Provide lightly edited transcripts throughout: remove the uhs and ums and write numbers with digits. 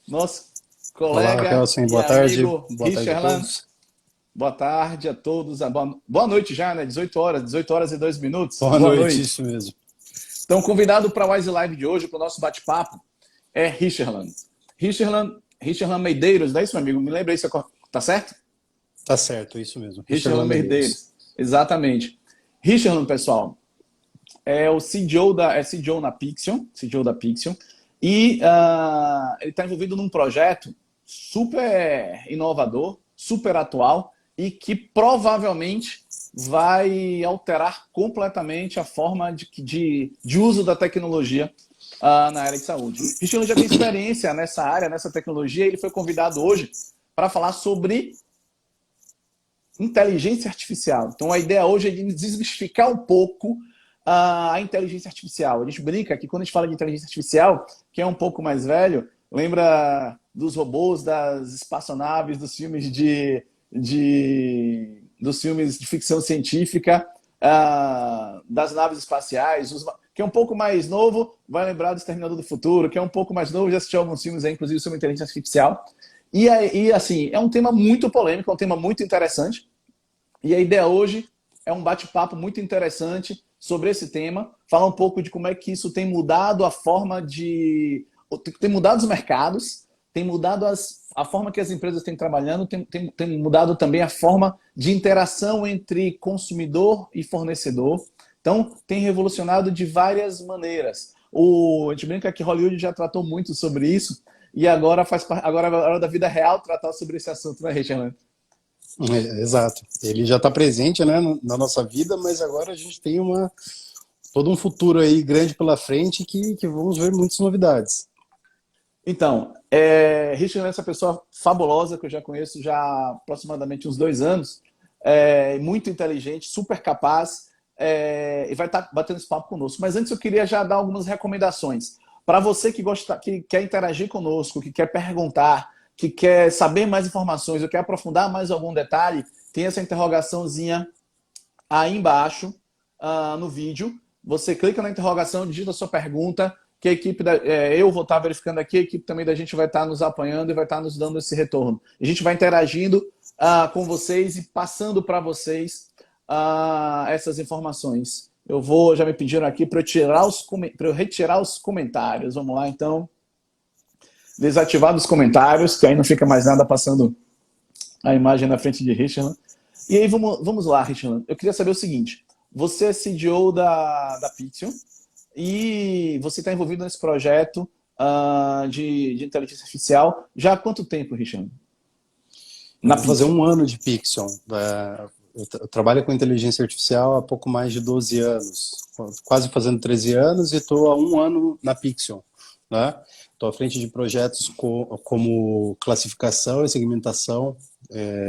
nosso Olá, colega Kelsen, e boa tarde. amigo Boa tarde a Richard. todos. Boa tarde a todos. Boa noite já, né? 18 horas e 2 minutos. Boa Boa noite, noite. isso mesmo. Então, convidado para a Wise Live de hoje, para o nosso bate-papo, é Richard. Richard Medeiros, não é isso, meu amigo? Me lembra aí, tá certo? Tá certo, isso mesmo. Richard Richard Medeiros. Medeiros, exatamente. Richard, pessoal, é o CDO CDO na Pixion, CDO da Pixion, e ele está envolvido num projeto super inovador, super atual e que provavelmente vai alterar completamente a forma de uso da tecnologia na área de saúde. Cristiano já tem experiência nessa área, nessa tecnologia, e ele foi convidado hoje para falar sobre inteligência artificial. Então a ideia hoje é de desmistificar um pouco a inteligência artificial. A gente brinca que quando a gente fala de inteligência artificial, quem é um pouco mais velho, lembra dos robôs, das espaçonaves, dos filmes dos filmes de ficção científica, das naves espaciais. Quem é um pouco mais novo vai lembrar do Exterminador do Futuro. Quem é um pouco mais novo já assistiu alguns filmes, aí, inclusive sobre inteligência artificial. Assim, é um tema muito polêmico, é um tema muito interessante. E a ideia hoje é um bate-papo muito interessante sobre esse tema, falar um pouco de como é que isso tem mudado a forma de... Tem mudado os mercados, tem mudado a forma que as empresas têm trabalhando, tem mudado também a forma de interação entre consumidor e fornecedor. Então, tem revolucionado de várias maneiras. A gente brinca que Hollywood já tratou muito sobre isso, e agora é a hora da vida real tratar sobre esse assunto, né, Richard? Exato. Ele já está presente, né, na nossa vida, mas agora a gente tem todo um futuro aí grande pela frente que vamos ver muitas novidades. Então, Richard é essa pessoa fabulosa que eu já conheço já há aproximadamente uns 2 anos, muito inteligente, super capaz, e vai estar batendo esse papo conosco. Mas antes eu queria já dar algumas recomendações. Para você que quer interagir conosco, que quer perguntar, que quer saber mais informações, ou quer aprofundar mais algum detalhe, tem essa interrogaçãozinha aí embaixo no vídeo. Você clica na interrogação, digita a sua pergunta, que a equipe, eu vou estar verificando aqui, a equipe também da gente vai estar nos apoiando e vai estar nos dando esse retorno. A gente vai interagindo com vocês e passando para vocês essas informações. Já me pediram aqui para eu retirar os comentários. Vamos lá, então. Desativar os comentários, que aí não fica mais nada passando a imagem na frente de Richard. E aí, vamos lá, Richard. Eu queria saber o seguinte. Você é CDO da Pixion e você está envolvido nesse projeto de inteligência artificial já há quanto tempo, Richard? Eu Na vou fazer Pixion. um ano de Pixion. Eu trabalho com inteligência artificial há pouco mais de 12 anos, quase fazendo 13 anos, e estou há um ano na Pixion, né? Estou à frente de projetos como classificação e segmentação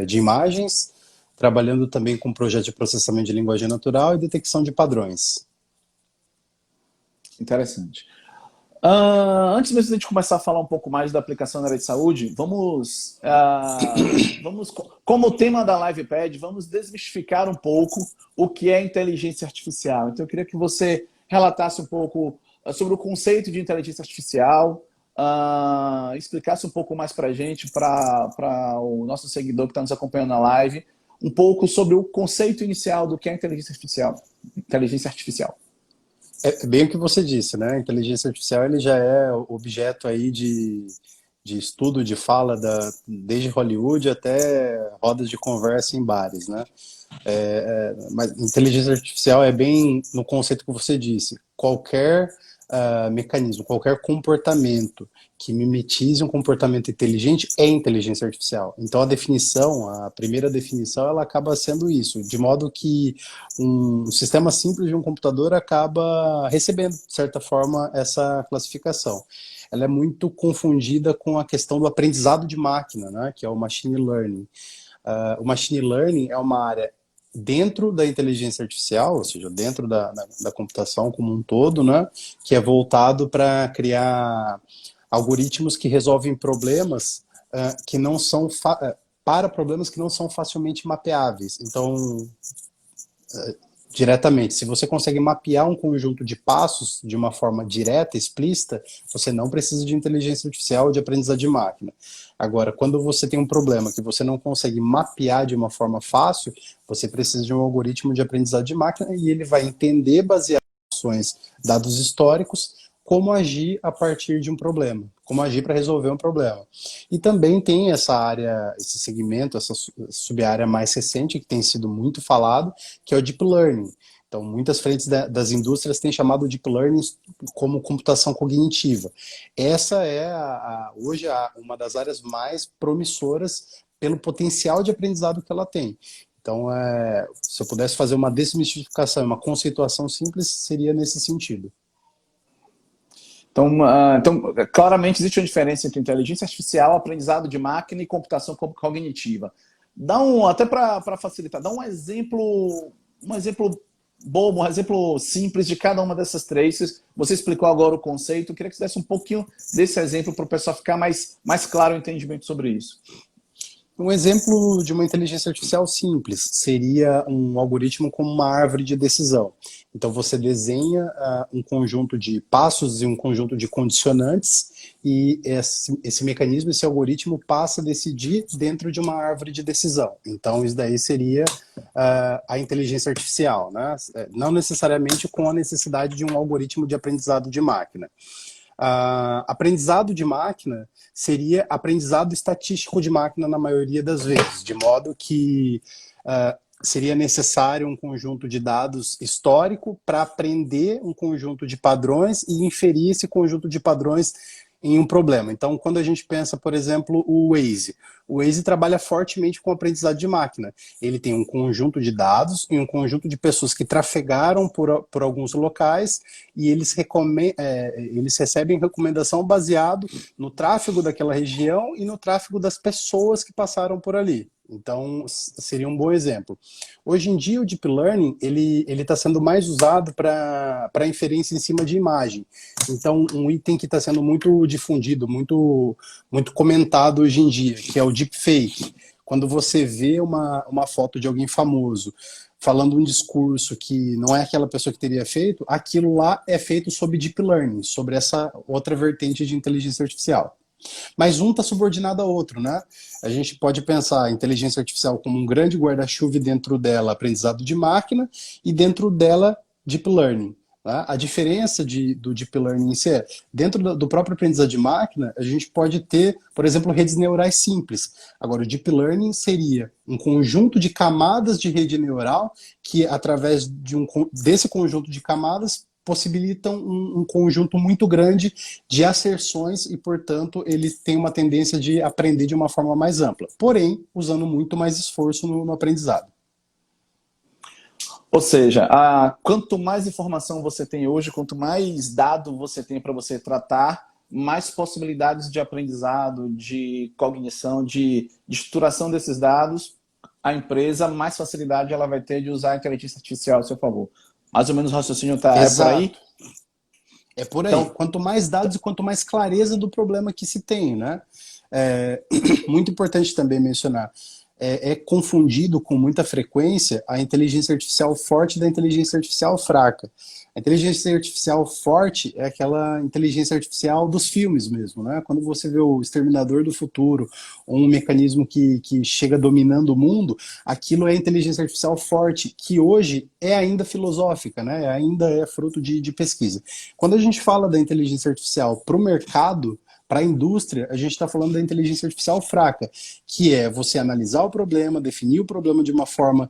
de imagens, trabalhando também com projetos de processamento de linguagem natural e detecção de padrões. Interessante. Antes mesmo de a gente começar a falar um pouco mais da aplicação na área de saúde, como o tema da LivePad, vamos desmistificar um pouco o que é inteligência artificial. Então, eu queria que você relatasse um pouco sobre o conceito de inteligência artificial, explicasse um pouco mais para a gente, para o nosso seguidor que está nos acompanhando na live, um pouco sobre o conceito inicial do que é inteligência artificial. Inteligência artificial. É bem o que você disse, né? A inteligência artificial ele já é objeto aí de estudo, de fala, desde Hollywood até rodas de conversa em bares, né? Mas inteligência artificial é bem no conceito que você disse. Qualquer mecanismo, qualquer comportamento que mimetize um comportamento inteligente é inteligência artificial. Então a primeira definição, ela acaba sendo isso, de modo que um sistema simples de um computador acaba recebendo, de certa forma, essa classificação. Ela é muito confundida com a questão do aprendizado de máquina, né, que é o machine learning. O machine learning é uma área dentro da inteligência artificial, ou seja, dentro da computação como um todo, né, que é voltado para criar algoritmos que resolvem problemas que não são para problemas que não são facilmente mapeáveis. Então, Diretamente. Se você consegue mapear um conjunto de passos de uma forma direta, explícita, você não precisa de inteligência artificial ou de aprendizado de máquina. Agora, quando você tem um problema que você não consegue mapear de uma forma fácil, você precisa de um algoritmo de aprendizado de máquina e ele vai entender, baseado em ações, dados históricos, como agir a partir de um problema, como agir para resolver um problema. E também tem essa área, esse segmento, essa sub-área mais recente, que tem sido muito falado, que é o Deep Learning. Então, muitas frentes das indústrias têm chamado o Deep Learning como computação cognitiva. Essa é, hoje, uma das áreas mais promissoras pelo potencial de aprendizado que ela tem. Então, se eu pudesse fazer uma desmistificação, uma conceituação simples, seria nesse sentido. Então, claramente existe uma diferença entre inteligência artificial, aprendizado de máquina e computação cognitiva. Até para facilitar, dá um exemplo bobo, um exemplo simples de cada uma dessas três. Você explicou agora o conceito, eu queria que você desse um pouquinho desse exemplo para o pessoal ficar mais claro o entendimento sobre isso. Um exemplo de uma inteligência artificial simples seria um algoritmo como uma árvore de decisão. Então você desenha um conjunto de passos e um conjunto de condicionantes e esse mecanismo, esse algoritmo passa a decidir dentro de uma árvore de decisão. Então isso daí seria a inteligência artificial, né? Não necessariamente com a necessidade de um algoritmo de aprendizado de máquina. Aprendizado de máquina seria aprendizado estatístico de máquina na maioria das vezes, de modo que seria necessário um conjunto de dados histórico para aprender um conjunto de padrões e inferir esse conjunto de padrões em um problema. Então, quando a gente pensa, por exemplo, o Waze trabalha fortemente com aprendizado de máquina. Ele tem um conjunto de dados e um conjunto de pessoas que trafegaram por alguns locais e eles recebem recomendação baseado no tráfego daquela região e no tráfego das pessoas que passaram por ali. Então, seria um bom exemplo. Hoje em dia, o Deep Learning ele está sendo mais usado para inferência em cima de imagem. Então, um item que está sendo muito difundido, muito comentado hoje em dia, que é o Deepfake. Quando você vê uma foto de alguém famoso falando um discurso que não é aquela pessoa que teria feito, aquilo lá é feito sob Deep Learning, sobre essa outra vertente de inteligência artificial. Mas um está subordinado ao outro, né? A gente pode pensar a inteligência artificial como um grande guarda-chuva, dentro dela aprendizado de máquina e dentro dela Deep Learning. Tá? A diferença do Deep Learning em si é, dentro do próprio aprendizado de máquina, a gente pode ter, por exemplo, redes neurais simples. Agora, o Deep Learning seria um conjunto de camadas de rede neural que, através desse conjunto de camadas, possibilitam um conjunto muito grande de asserções e, portanto, ele tem uma tendência de aprender de uma forma mais ampla, porém, usando muito mais esforço no aprendizado. Ou seja, quanto mais informação você tem hoje, quanto mais dado você tem para você tratar, mais possibilidades de aprendizado, de cognição, de estruturação desses dados, a empresa, mais facilidade ela vai ter de usar a inteligência artificial a seu favor. Mais ou menos o raciocínio é por aí? É por aí. Então, quanto mais dados e quanto mais clareza do problema que se tem, né? Muito importante também mencionar, é confundido com muita frequência a inteligência artificial forte da inteligência artificial fraca. A inteligência artificial forte é aquela inteligência artificial dos filmes mesmo, né? Quando você vê o Exterminador do Futuro, ou um mecanismo que chega dominando o mundo, aquilo é inteligência artificial forte, que hoje é ainda filosófica, né? Ainda é fruto de pesquisa. Quando a gente fala da inteligência artificial para o mercado, para a indústria, a gente está falando da inteligência artificial fraca, que é você analisar o problema, definir o problema de uma forma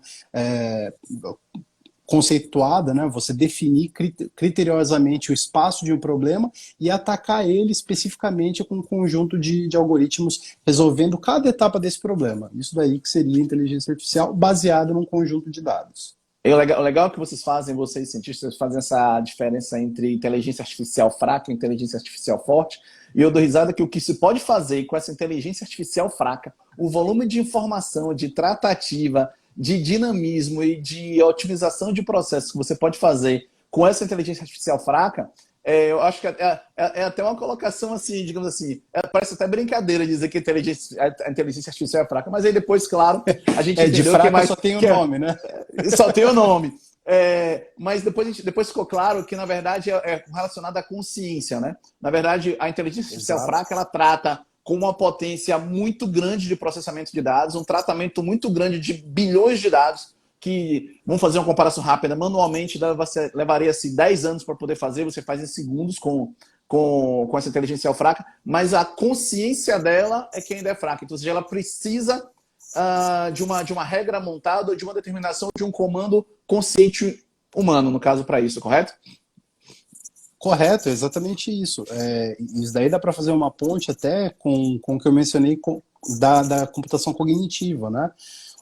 conceituada, né? Você definir criteriosamente o espaço de um problema e atacar ele especificamente com um conjunto de algoritmos resolvendo cada etapa desse problema. Isso daí que seria inteligência artificial baseada num conjunto de dados. O legal é que vocês cientistas, fazem essa diferença entre inteligência artificial fraca e inteligência artificial forte. E eu dou risada que o que se pode fazer com essa inteligência artificial fraca, o volume de informação, de tratativa, de dinamismo e de otimização de processos que você pode fazer com essa inteligência artificial fraca, eu acho que é até uma colocação assim, digamos assim, parece até brincadeira dizer que a inteligência artificial é fraca, mas aí depois, claro, a gente entendeu de fraca que só tem o nome, né? Só tem o nome. Mas depois ficou claro que, na verdade, é relacionado à consciência, né? Na verdade, a inteligência artificial Exato. fraca, ela trata com uma potência muito grande de processamento de dados, um tratamento muito grande de bilhões de dados, que, vamos fazer uma comparação rápida, manualmente levaria-se 10 anos para poder fazer, você faz em segundos com essa inteligência fraca, mas a consciência dela é que ainda é fraca. Então, ou seja, ela precisa de uma regra montada, de uma determinação de um comando consciente humano, no caso, para isso, correto? Correto, é exatamente isso. Isso daí dá para fazer uma ponte até com o que eu mencionei da computação cognitiva, né?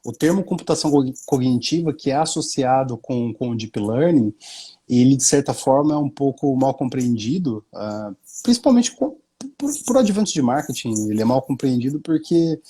O termo computação cognitiva, que é associado com o Deep Learning, ele, de certa forma, é um pouco mal compreendido, principalmente por adventos de marketing. Ele é mal compreendido porque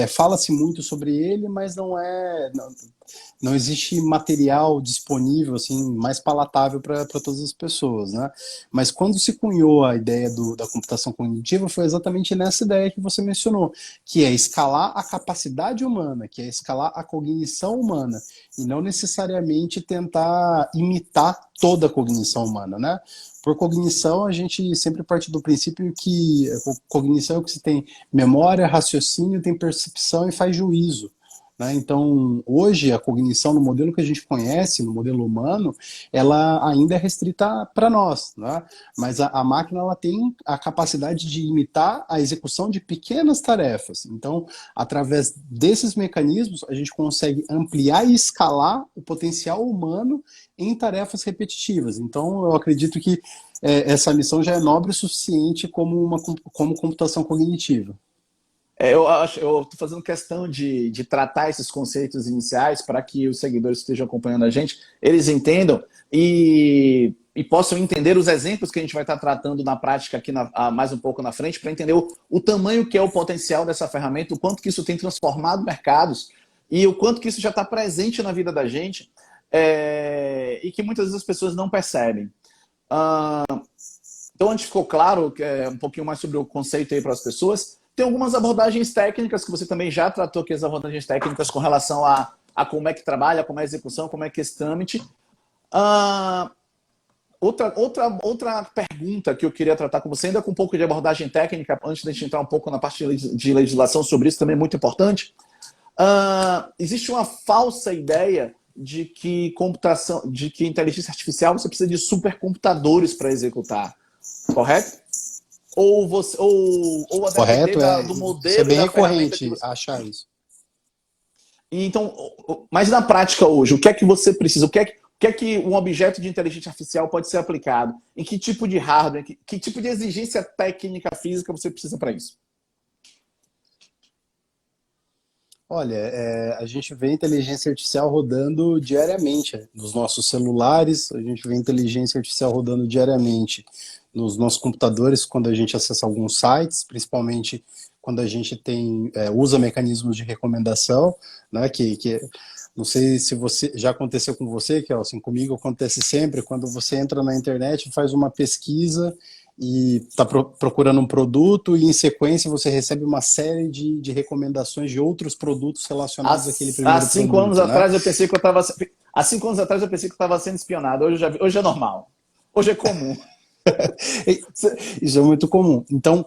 fala-se muito sobre ele, mas não existe material disponível assim mais palatável para todas as pessoas, né? Mas quando se cunhou a ideia da computação cognitiva, foi exatamente nessa ideia que você mencionou, que é escalar a capacidade humana, que é escalar a cognição humana, e não necessariamente tentar imitar toda a cognição humana, né? Por cognição, a gente sempre parte do princípio que cognição é o que você tem memória, raciocínio, tem percepção e faz juízo, né? Então, hoje, a cognição no modelo que a gente conhece, no modelo humano, ela ainda é restrita para nós, né? Mas a máquina ela tem a capacidade de imitar a execução de pequenas tarefas. Então, através desses mecanismos, a gente consegue ampliar e escalar o potencial humano em tarefas repetitivas. Então, eu acredito que essa missão já é nobre o suficiente como computação cognitiva. Eu estou fazendo questão de tratar esses conceitos iniciais para que os seguidores que estejam acompanhando a gente, eles entendam e possam entender os exemplos que a gente vai estar tratando na prática aqui mais um pouco na frente, para entender o tamanho que é o potencial dessa ferramenta, o quanto que isso tem transformado mercados e o quanto que isso já está presente na vida da gente, e que muitas vezes as pessoas não percebem. Então, antes ficou claro um pouquinho mais sobre o conceito aí para as pessoas. Tem algumas abordagens técnicas que você também já tratou aqui, as abordagens técnicas com relação a como é que trabalha, como é a execução, como é que é esse trâmite. Outra pergunta que eu queria tratar com você, ainda com um pouco de abordagem técnica, antes de a gente entrar um pouco na parte de legislação sobre isso, também é muito importante. Existe uma falsa ideia de que inteligência artificial você precisa de supercomputadores para executar, correto? Ou a depender Correto? do Isso é modelo e bem da ferramenta que recorrente você... achar isso. Então, mas na prática hoje, o que é que você precisa? O que é que um objeto de inteligência artificial pode ser aplicado? Em que tipo de hardware, que tipo de exigência técnica física você precisa para isso? Olha, a gente vê inteligência artificial rodando diariamente nos nossos celulares, a gente vê inteligência artificial rodando diariamente nos nossos computadores quando a gente acessa alguns sites, principalmente quando a gente usa mecanismos de recomendação, né, não sei se já aconteceu com você, que assim, comigo acontece sempre, quando você entra na internet, faz uma pesquisa e está procurando um produto e em sequência você recebe uma série de recomendações de outros produtos relacionados àquele Há primeiro 5 anos produto, né? atrás eu pensei que eu estava... Há 5 anos atrás eu pensei que eu estava sendo espionado. Hoje é normal. Hoje é comum. Isso é muito comum. Então,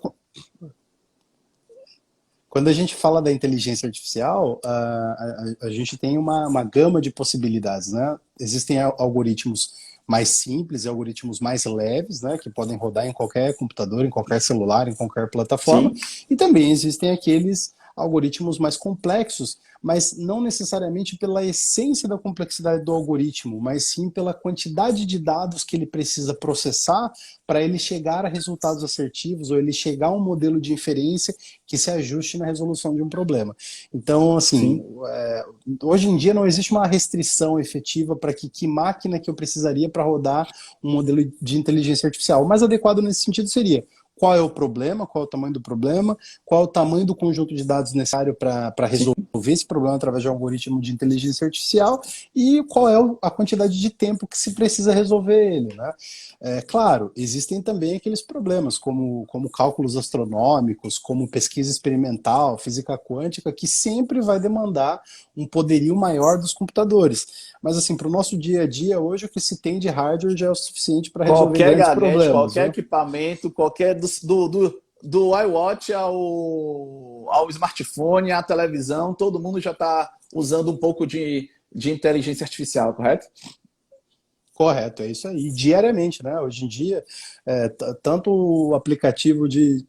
quando a gente fala da inteligência artificial, a gente tem uma gama de possibilidades, né? Existem algoritmos mais simples e algoritmos mais leves, né, que podem rodar em qualquer computador, em qualquer celular, em qualquer plataforma, Sim. e também existem aqueles algoritmos mais complexos, mas não necessariamente pela essência da complexidade do algoritmo, mas sim pela quantidade de dados que ele precisa processar para ele chegar a resultados assertivos ou ele chegar a um modelo de inferência que se ajuste na resolução de um problema. Então, assim, Sim. hoje em dia não existe uma restrição efetiva para que máquina que eu precisaria para rodar um modelo de inteligência artificial. O mais adequado nesse sentido seria qual é o problema, qual é o tamanho do problema, qual é o tamanho do conjunto de dados necessário para resolver esse problema através de um algoritmo de inteligência artificial e qual é a quantidade de tempo que se precisa resolver ele, né? Claro, existem também aqueles problemas, como cálculos astronômicos, como pesquisa experimental, física quântica, que sempre vai demandar um poderio maior dos computadores. Mas, assim, para o nosso dia a dia, hoje o que se tem de hardware já é o suficiente para resolver Qualquer grandes gadget, problemas, qualquer né? equipamento, qualquer do iWatch ao smartphone, à televisão, todo mundo já está usando um pouco de inteligência artificial, correto? Correto, é isso aí. Diariamente, né? Hoje em dia, tanto o aplicativo de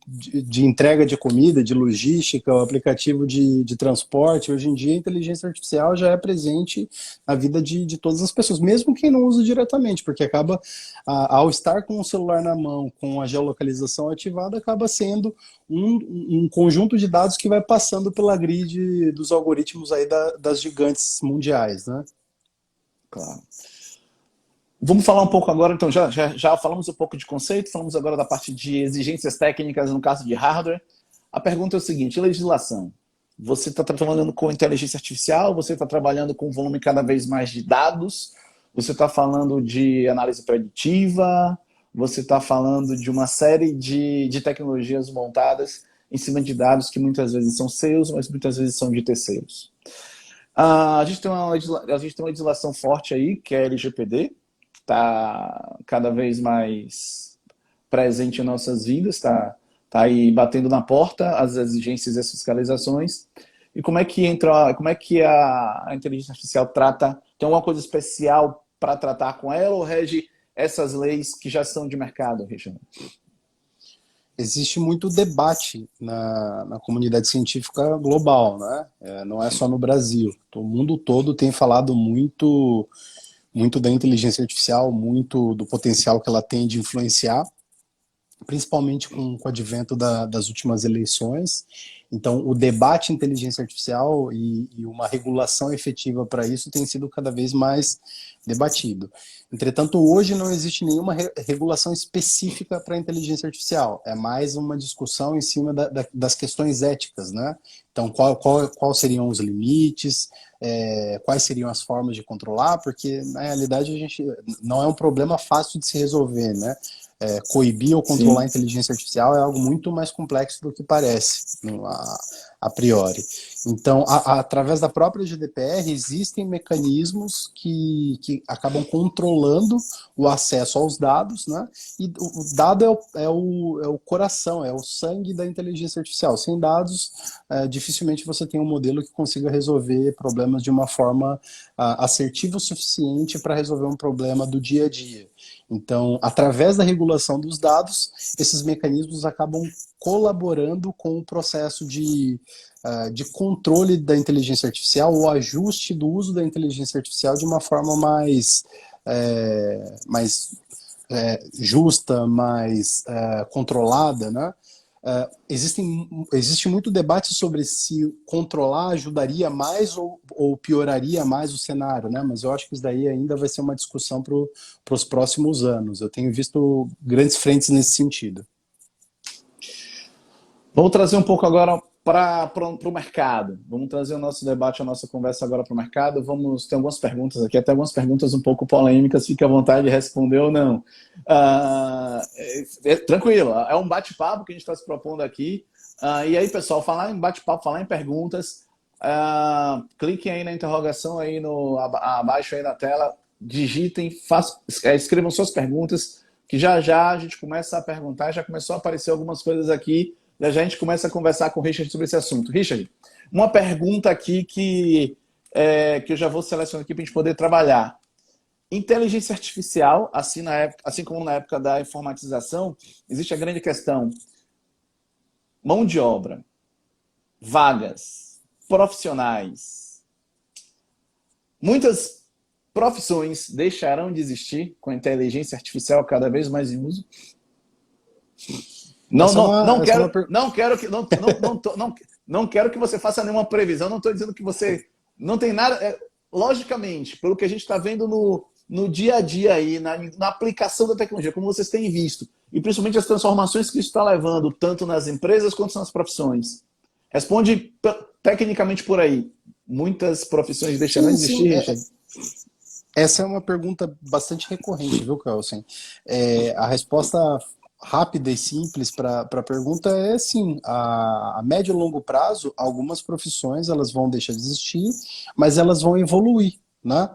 entrega de comida, de logística, o aplicativo de transporte, hoje em dia a inteligência artificial já é presente na vida de todas as pessoas, mesmo quem não usa diretamente, porque acaba, ao estar com o celular na mão, com a geolocalização ativada, acaba sendo um conjunto de dados que vai passando pela grid dos algoritmos aí das gigantes mundiais, né? Claro. Vamos falar um pouco agora, então, já falamos um pouco de conceito, falamos agora da parte de exigências técnicas no caso de hardware. A pergunta é o seguinte, legislação. Você está trabalhando com inteligência artificial, você está trabalhando com um volume cada vez mais de dados, você está falando de análise preditiva, você está falando de uma série de tecnologias montadas em cima de dados que muitas vezes são seus, mas muitas vezes são de terceiros. A gente tem uma legislação forte aí, que é a LGPD, está cada vez mais presente em nossas vidas, está aí batendo na porta as exigências e as fiscalizações. E como é que a inteligência artificial trata? Tem alguma coisa especial para tratar com ela ou rege essas leis que já são de mercado, Richard? Existe muito debate na comunidade científica global, né? Não é só no Brasil. O mundo todo tem falado muito da inteligência artificial, muito do potencial que ela tem de influenciar, principalmente com o advento das últimas eleições. Então, o debate inteligência artificial e uma regulação efetiva para isso tem sido cada vez mais debatido. Entretanto, hoje não existe nenhuma regulação específica para a inteligência artificial. É mais uma discussão em cima das questões éticas, né? Então, qual seriam os limites, quais seriam as formas de controlar, porque, na realidade, a gente não é um problema fácil de se resolver, né? Coibir ou controlar a inteligência artificial é algo muito mais complexo do que parece, a priori. Então, através da própria GDPR, existem mecanismos que acabam controlando o acesso aos dados, né? E o dado é o coração, é o sangue da inteligência artificial. Sem dados, dificilmente você tem um modelo que consiga resolver problemas de uma forma assertiva o suficiente para resolver um problema do dia a dia. Então, através da regulação dos dados, esses mecanismos acabam colaborando com o processo de controle da inteligência artificial, o ajuste do uso da inteligência artificial de uma forma mais justa, mais controlada, né? Existe muito debate sobre se controlar ajudaria mais ou pioraria mais o cenário, né? Mas eu acho que isso daí ainda vai ser uma discussão para os próximos anos. Eu tenho visto grandes frentes nesse sentido. Vamos trazer um pouco agora para o mercado. Vamos trazer o nosso debate, a nossa conversa agora para o mercado. Vamos ter algumas perguntas aqui, até algumas perguntas um pouco polêmicas. Fique à vontade de responder ou não. Tranquilo, é um bate-papo que a gente está se propondo aqui. E aí, pessoal, falar em bate-papo, falar em perguntas, cliquem aí na interrogação aí abaixo aí na tela, digitem, escrevam suas perguntas, que já a gente começa a perguntar, já começou a aparecer algumas coisas aqui. Já a gente começa a conversar com o Richard sobre esse assunto. Richard, uma pergunta aqui que eu já vou selecionar aqui para a gente poder trabalhar. Inteligência artificial, assim como na época da informatização, existe a grande questão: mão de obra, vagas, profissionais. Muitas profissões deixarão de existir com a inteligência artificial cada vez mais em uso. Não quero que você faça nenhuma previsão, não estou dizendo que você não tem nada. Logicamente, pelo que a gente está vendo no dia a dia aí, na aplicação da tecnologia, como vocês têm visto, e principalmente as transformações que isso está levando, tanto nas empresas quanto nas profissões? Responde tecnicamente por aí. Muitas profissões deixarão de Sim, sim. existir, Richard? Essa é uma pergunta bastante recorrente, viu, Kelsen? A resposta rápida e simples para a pergunta é sim. A médio e longo prazo, algumas profissões elas vão deixar de existir, mas elas vão evoluir, né?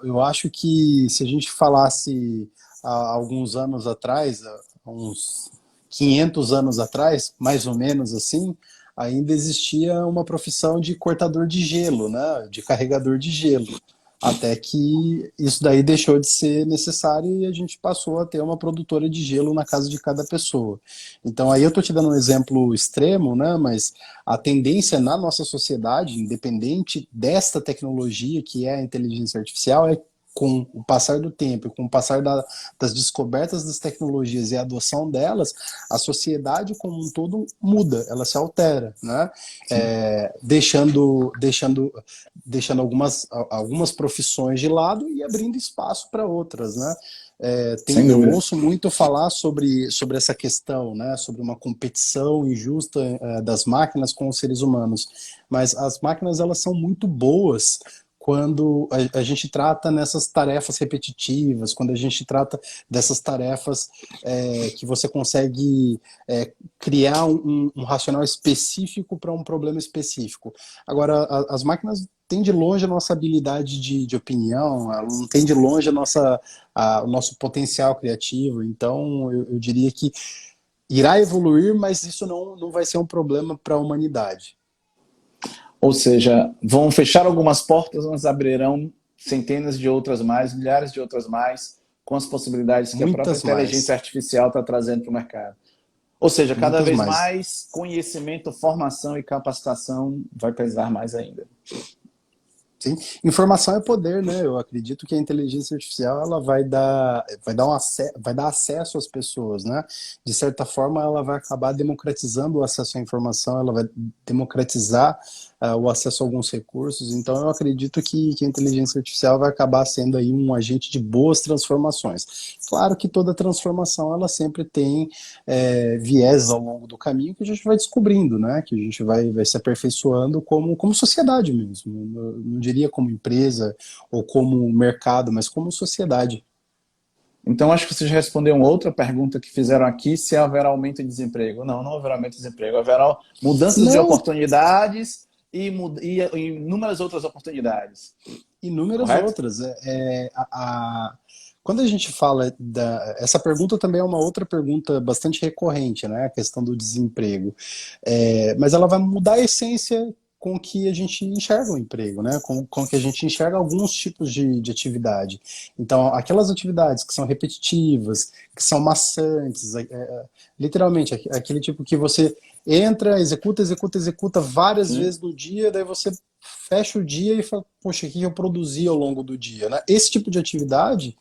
Eu acho que se a gente falasse há alguns anos atrás, há uns 500 anos atrás, mais ou menos assim, ainda existia uma profissão de cortador de gelo, né? De carregador de gelo. Até que isso daí deixou de ser necessário e a gente passou a ter uma produtora de gelo na casa de cada pessoa. Então aí eu estou te dando um exemplo extremo, né? Mas a tendência na nossa sociedade, independente desta tecnologia que é a inteligência artificial, é com o passar do tempo, com o passar das descobertas das tecnologias e a adoção delas, a sociedade como um todo muda, ela se altera, né? Deixando algumas profissões de lado e abrindo espaço para outras, né? Sem Eu dúvida. ouço muito falar sobre essa questão, né? Sobre uma competição injusta das máquinas com os seres humanos, mas as máquinas elas são muito boas quando a gente trata nessas tarefas repetitivas, quando a gente trata dessas tarefas que você consegue criar um racional específico para um problema específico. Agora, as máquinas têm de longe a nossa habilidade de opinião, ela não tem de longe o nosso potencial criativo, então eu diria que irá evoluir, mas isso não vai ser um problema para a humanidade. Ou seja, vão fechar algumas portas, mas abrirão centenas de outras mais, milhares de outras mais, com as possibilidades que a própria Muitas inteligência mais. artificial está trazendo para o mercado. Ou seja, cada Muitas vez mais. mais conhecimento, formação e capacitação vai pesar mais ainda. Sim. Informação é poder, né? Eu acredito que a inteligência artificial ela vai dar acesso às pessoas, né? De certa forma, ela vai acabar democratizando o acesso à informação, ela vai democratizar o acesso a alguns recursos. Então, eu acredito que a inteligência artificial vai acabar sendo aí um agente de boas transformações. Claro que toda transformação ela sempre tem viés ao longo do caminho que a gente vai descobrindo, né? Que a gente vai se aperfeiçoando como sociedade mesmo. Não diria como empresa ou como mercado, mas como sociedade. Então, acho que você já respondeu uma outra pergunta que fizeram aqui, se haverá aumento de desemprego. Não, não haverá aumento de desemprego. Haverá mudanças de Não, oportunidades e inúmeras outras oportunidades. inúmeras Correto? outras. Quando a gente fala essa pergunta também é uma outra pergunta bastante recorrente, né? A questão do desemprego. Mas ela vai mudar a essência com que a gente enxerga o emprego, né? Com que a gente enxerga alguns tipos de atividade. Então, aquelas atividades que são repetitivas, que são maçantes, literalmente, aquele tipo que você entra, executa várias Sim. vezes no dia, daí você fecha o dia e fala, poxa, o que eu produzi ao longo do dia, né? Esse tipo de atividade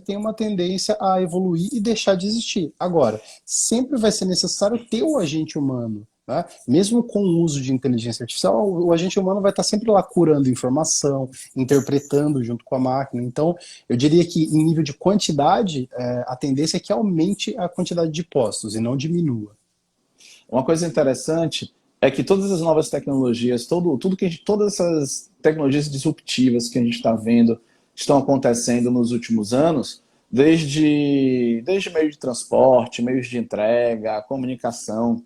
tem uma tendência a evoluir e deixar de existir. Agora, sempre vai ser necessário ter o agente humano, né? Mesmo com o uso de inteligência artificial, o agente humano vai estar sempre lá curando informação, interpretando junto com a máquina. Então, eu diria que em nível de quantidade, a tendência é que aumente a quantidade de postos e não diminua. Uma coisa interessante é que todas as novas tecnologias, todas essas tecnologias disruptivas que a gente está vendo estão acontecendo nos últimos anos, desde meio de transporte, meios de entrega, comunicação,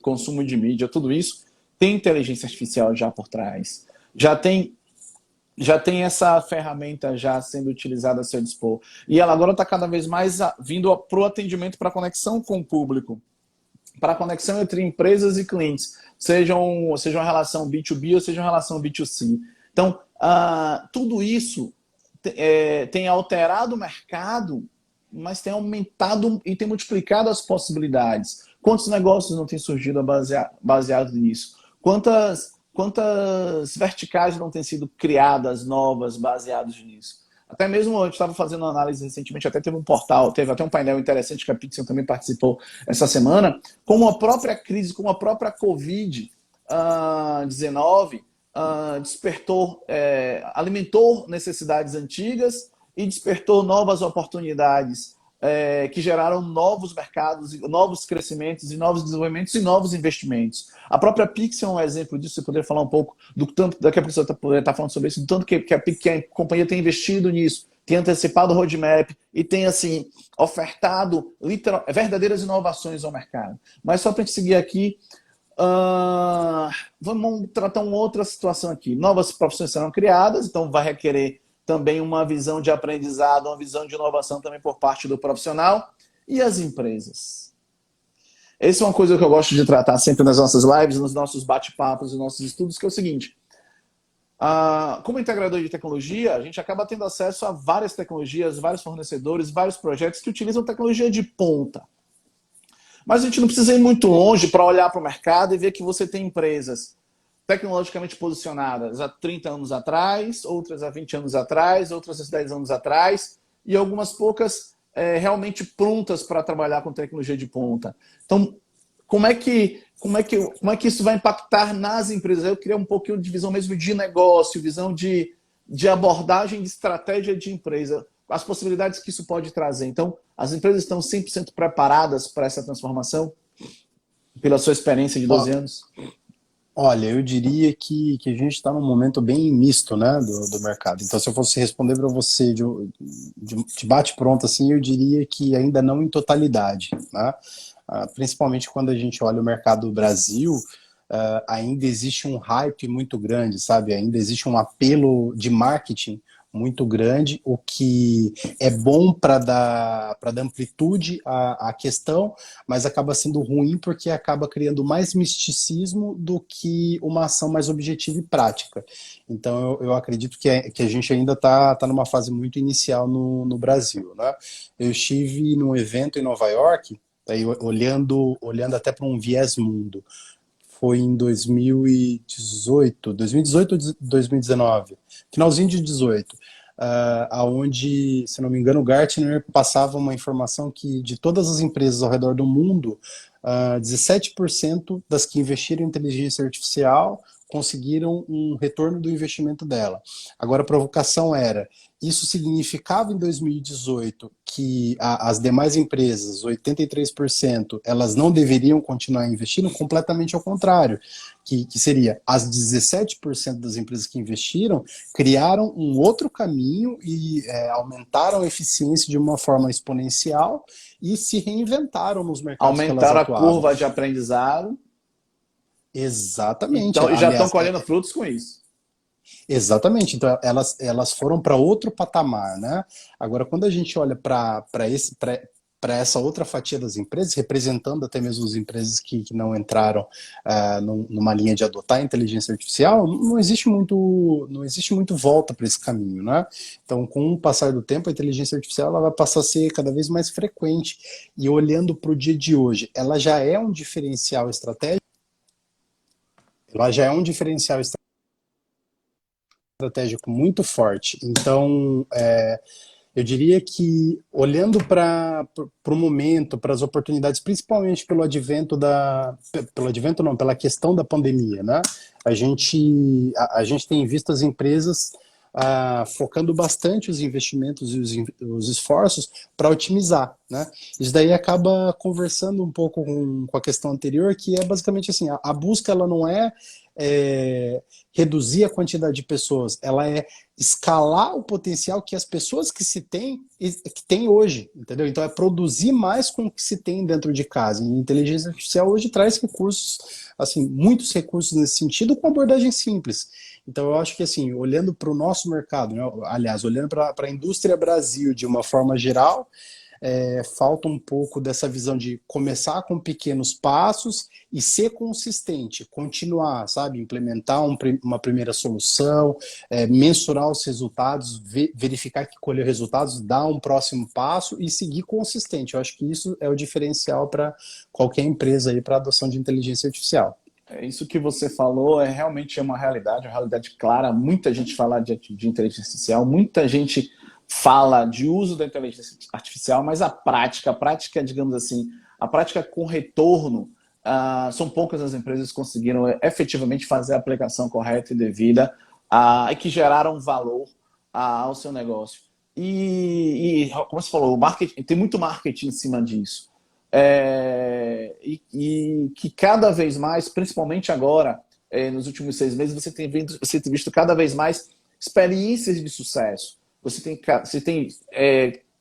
consumo de mídia, tudo isso tem inteligência artificial já por trás. Já tem essa ferramenta já sendo utilizada a seu dispor. E ela agora está cada vez mais vindo para o atendimento, para a conexão com o público, para a conexão entre empresas e clientes, seja uma relação B2B ou seja uma relação B2C. Então, tudo isso tem alterado o mercado, mas tem aumentado e tem multiplicado as possibilidades. Quantos negócios não têm surgido baseado nisso? Quantas verticais não têm sido criadas novas baseadas nisso? Até mesmo a gente estava fazendo uma análise recentemente, até teve um portal, teve até um painel interessante que a Pixel também participou essa semana, como a própria crise, como a própria Covid-19 despertou, alimentou necessidades antigas e despertou novas oportunidades que geraram novos mercados, novos crescimentos, e novos desenvolvimentos e novos investimentos. A própria Pix é um exemplo disso. Você poderia falar um pouco do tanto, daqui a pouco você está falando sobre isso, do tanto que a companhia tem investido nisso, tem antecipado o roadmap e tem assim ofertado verdadeiras inovações ao mercado. Mas só para a gente seguir aqui, vamos tratar uma outra situação aqui. Novas profissões serão criadas, então vai requerer também uma visão de aprendizado, uma visão de inovação também por parte do profissional. E as empresas? Essa é uma coisa que eu gosto de tratar sempre nas nossas lives, nos nossos bate-papos, nos nossos estudos, que é o seguinte: como integrador de tecnologia, a gente acaba tendo acesso a várias tecnologias, vários fornecedores, vários projetos que utilizam tecnologia de ponta. Mas a gente não precisa ir muito longe para olhar para o mercado e ver que você tem empresas tecnologicamente posicionadas há 30 anos atrás, outras há 20 anos atrás, outras há 10 anos atrás, e algumas poucas realmente prontas para trabalhar com tecnologia de ponta. Então, como é que isso vai impactar nas empresas? Eu queria um pouquinho de visão mesmo de negócio, visão de abordagem de estratégia de empresa, as possibilidades que isso pode trazer. Então, as empresas estão 100% preparadas para essa transformação? Pela sua experiência de 12 anos? Olha, eu diria que a gente está num momento bem misto, né, do mercado. Então, se eu fosse responder para você de bate-pronto, assim, eu diria que ainda não em totalidade, né? Principalmente quando a gente olha o mercado do Brasil, ainda existe um hype muito grande, sabe? Ainda existe um apelo de marketing muito grande, o que é bom para dar amplitude à questão, mas acaba sendo ruim porque acaba criando mais misticismo do que uma ação mais objetiva e prática. Então eu acredito que a gente ainda está numa fase muito inicial no Brasil, né? Eu estive num evento em Nova York, aí, olhando até para um viés mundo. Foi em 2018 ou 2019, finalzinho de 18, aonde, se não me engano, o Gartner passava uma informação que de todas as empresas ao redor do mundo, 17% das que investiram em inteligência artificial conseguiram um retorno do investimento dela. Agora, a provocação era: isso significava em 2018 que as demais empresas, 83%, elas não deveriam continuar investindo? Completamente ao contrário, que seria as 17% das empresas que investiram criaram um outro caminho e aumentaram a eficiência de uma forma exponencial e se reinventaram nos mercados que elas Aumentaram a atuavam. curva de aprendizado. Exatamente. Então, e já estão Aliás, colhendo frutos com isso. exatamente. Então, elas foram para outro patamar, né? Agora, quando a gente olha para essa outra fatia das empresas, representando até mesmo as empresas que não entraram numa linha de adotar a inteligência artificial, não existe muito volta para esse caminho, né? Então, com o passar do tempo, a inteligência artificial ela vai passar a ser cada vez mais frequente. E olhando para o dia de hoje, ela já é um diferencial estratégico. Ela já é um diferencial estratégico muito forte. Então, eu diria que, olhando para o momento, para as oportunidades, principalmente pela questão da pandemia, né? A gente tem visto as empresas focando bastante os investimentos e os esforços para otimizar, né? Isso daí acaba conversando um pouco com a questão anterior, que é basicamente assim: a busca ela não é reduzir a quantidade de pessoas, ela é escalar o potencial que as pessoas que têm hoje, entendeu? Então é produzir mais com o que se tem dentro de casa. E a inteligência artificial hoje traz recursos, assim, muitos recursos nesse sentido, com abordagem simples. Então eu acho que, assim, olhando para o nosso mercado, né, aliás, olhando para a indústria Brasil de uma forma geral, falta um pouco dessa visão de começar com pequenos passos e ser consistente, continuar, sabe, implementar uma primeira solução, mensurar os resultados, verificar que colheu resultados, dar um próximo passo e seguir consistente. Eu acho que isso é o diferencial para qualquer empresa aí para adoção de inteligência artificial. Isso que você falou realmente uma realidade clara. Muita gente fala de inteligência artificial, muita gente fala de uso da inteligência artificial, mas a prática, digamos assim, a prática com retorno São poucas as empresas que conseguiram efetivamente fazer a aplicação correta e devida e que geraram valor ao seu negócio. Como você falou, o marketing, tem muito marketing em cima disso. E que cada vez mais, principalmente agora, nos últimos 6 meses, você tem visto cada vez mais experiências de sucesso. Você tem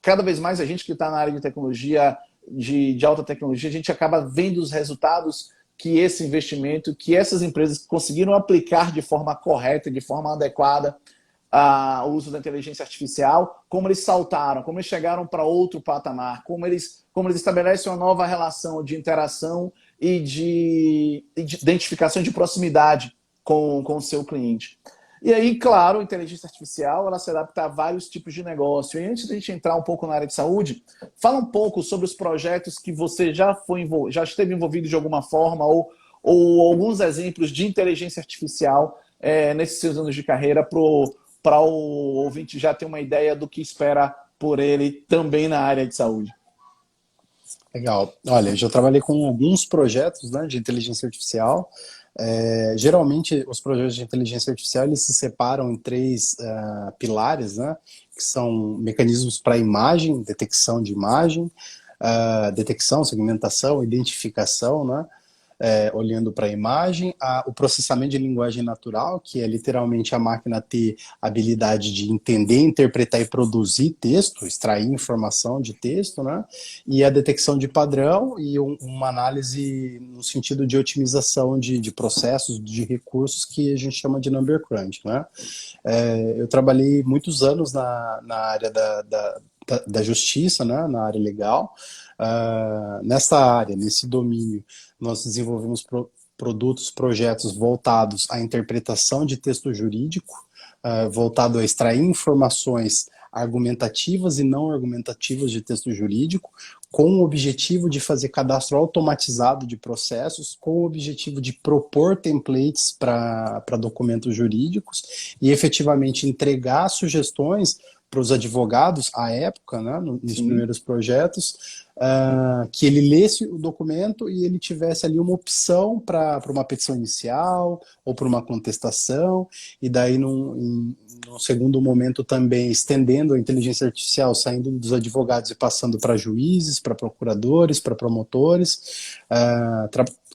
cada vez mais a gente que está na área de tecnologia, de alta tecnologia, a gente acaba vendo os resultados que esse investimento, que essas empresas conseguiram aplicar de forma correta, de forma adequada, o uso da inteligência artificial, como eles saltaram, como eles chegaram para outro patamar, como eles estabelecem uma nova relação de interação e de identificação de proximidade com o seu cliente. E aí, claro, a inteligência artificial ela se adapta a vários tipos de negócio. E antes de a gente entrar um pouco na área de saúde, fala um pouco sobre os projetos que você já esteve envolvido de alguma forma ou alguns exemplos de inteligência artificial nesses seus anos de carreira para o ouvinte já ter uma ideia do que espera por ele também na área de saúde. Legal. Olha, eu já trabalhei com alguns projetos, né, de inteligência artificial. Geralmente, os projetos de inteligência artificial eles se separam em três pilares, né, que são mecanismos para imagem, detecção de imagem, detecção, segmentação, identificação, né, olhando para a imagem, o processamento de linguagem natural, que é literalmente a máquina ter a habilidade de entender, interpretar e produzir texto, extrair informação de texto, né? E a detecção de padrão e uma análise no sentido de otimização de processos, de recursos, que a gente chama de number crunch, né? Eu trabalhei muitos anos na área da justiça, né? Na área legal. Nessa área, nesse domínio, nós desenvolvemos produtos, projetos voltados à interpretação de texto jurídico, voltado a extrair informações argumentativas e não argumentativas de texto jurídico, com o objetivo de fazer cadastro automatizado de processos, com o objetivo de propor templates para documentos jurídicos e efetivamente entregar sugestões para os advogados à época, né, nos primeiros projetos, que ele lesse o documento e ele tivesse ali uma opção para uma petição inicial ou para uma contestação, e daí num segundo momento também estendendo a inteligência artificial, saindo dos advogados e passando para juízes, para procuradores, para promotores,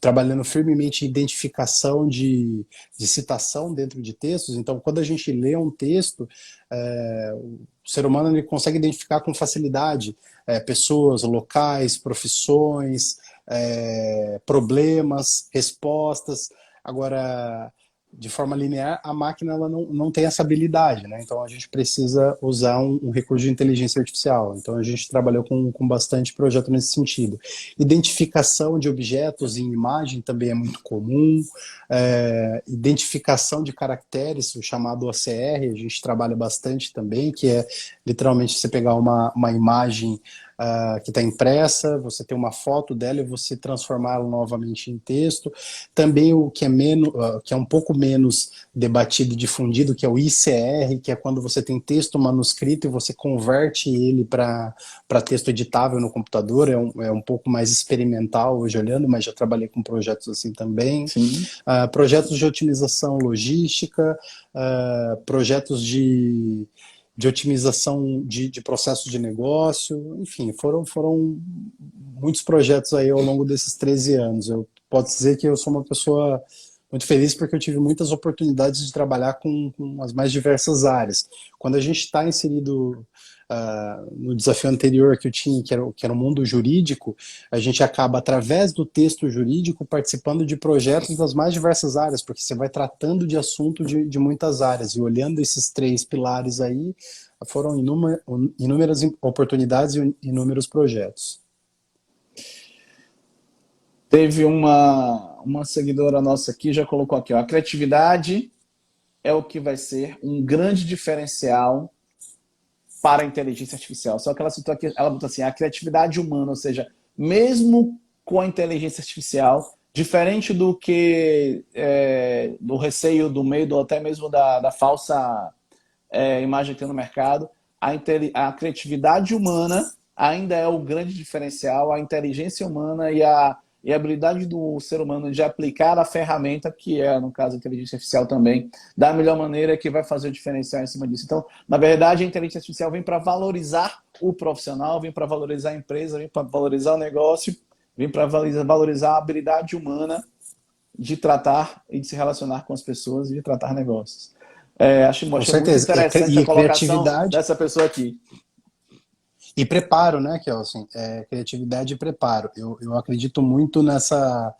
trabalhando firmemente em identificação de citação dentro de textos. Então, quando a gente lê um texto, o ser humano ele consegue identificar com facilidade pessoas, locais, profissões, problemas, respostas. Agora, de forma linear, a máquina ela não tem essa habilidade, né? Então a gente precisa usar um recurso de inteligência artificial. Então a gente trabalhou com bastante projeto nesse sentido. Identificação de objetos em imagem também é muito comum. Identificação de caracteres, o chamado OCR, a gente trabalha bastante também, que é literalmente você pegar uma imagem que está impressa, você tem uma foto dela e você transformá-la novamente em texto. Também o que é um pouco menos debatido e difundido, que é o ICR, que é quando você tem texto manuscrito e você converte ele para texto editável no computador. É um pouco mais experimental hoje olhando, mas já trabalhei com projetos assim também. Projetos de otimização logística, projetos de otimização de processos de negócio, enfim, foram muitos projetos aí ao longo desses 13 anos. Eu posso dizer que eu sou uma pessoa muito feliz porque eu tive muitas oportunidades de trabalhar com as mais diversas áreas. Quando a gente está inserido no desafio anterior que eu tinha, que era o mundo jurídico, a gente acaba, através do texto jurídico, participando de projetos das mais diversas áreas, porque você vai tratando de assunto de muitas áreas, e olhando esses três pilares aí, foram inúmeras oportunidades e inúmeros projetos. Teve uma seguidora nossa aqui, já colocou aqui, ó, a criatividade é o que vai ser um grande diferencial para a inteligência artificial. Só que ela citou aqui, ela botou assim, a criatividade humana, ou seja, mesmo com a inteligência artificial, diferente do que do receio, do medo, ou até mesmo da falsa imagem que tem no mercado, a criatividade humana ainda é o grande diferencial, a inteligência humana e a habilidade do ser humano de aplicar a ferramenta, que é, no caso, a inteligência artificial também, da melhor maneira que vai fazer o diferencial em cima disso. Então, na verdade, a inteligência artificial vem para valorizar o profissional, vem para valorizar a empresa, vem para valorizar o negócio, vem para valorizar a habilidade humana de tratar e de se relacionar com as pessoas e de tratar negócios. Achei Com muito certeza. interessante a E colocação criatividade. dessa pessoa aqui. E preparo, né, Kelsen? Criatividade e preparo. Eu acredito muito nessa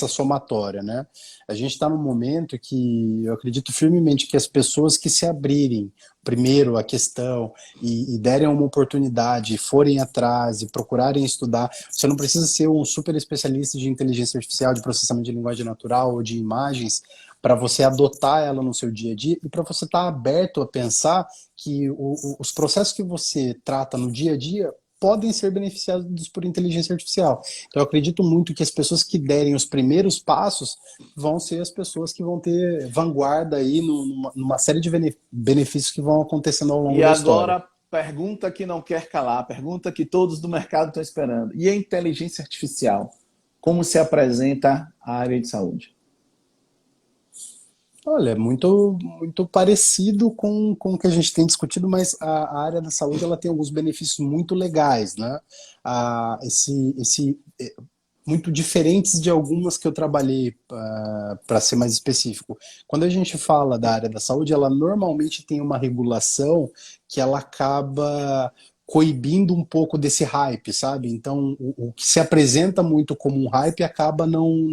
somatória, né? A gente está num momento que eu acredito firmemente que as pessoas que se abrirem primeiro a questão e derem uma oportunidade, forem atrás e procurarem estudar, você não precisa ser um super especialista de inteligência artificial, de processamento de linguagem natural ou de imagens, para você adotar ela no seu dia a dia e para você estar aberto a pensar que os processos que você trata no dia a dia podem ser beneficiados por inteligência artificial. Então, eu acredito muito que as pessoas que derem os primeiros passos vão ser as pessoas que vão ter vanguarda aí numa série de benefícios que vão acontecendo ao longo E da história. agora, pergunta que não quer calar, pergunta que todos do mercado estão esperando. E a inteligência artificial? Como se apresenta a área de saúde? Olha, muito parecido com o que a gente tem discutido, mas a área da saúde ela tem alguns benefícios muito legais, né? Muito diferentes de algumas que eu trabalhei, para ser mais específico. Quando a gente fala da área da saúde, ela normalmente tem uma regulação que ela acaba coibindo um pouco desse hype, sabe? Então, o que se apresenta muito como um hype acaba não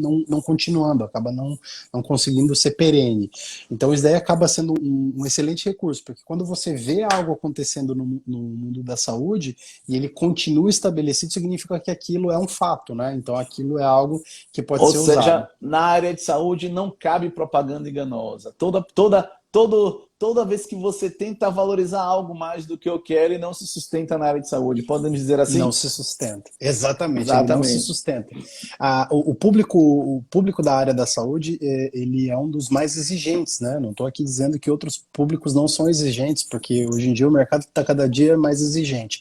continuando, acaba não conseguindo ser perene. Então, isso daí acaba sendo um excelente recurso, porque quando você vê algo acontecendo no mundo da saúde e ele continua estabelecido, significa que aquilo é um fato, né? Então, aquilo é algo que pode Ou ser usado. seja, na área de saúde não cabe propaganda enganosa. Toda vez que você tenta valorizar algo mais do que eu quero, ele não se sustenta na área de saúde. Podemos dizer Não assim? se sustenta. Exatamente, ele não se Exatamente. sustenta. O público da área da saúde, ele é um dos mais exigentes, né? Não estou aqui dizendo que outros públicos não são exigentes, porque hoje em dia o mercado está cada dia mais exigente.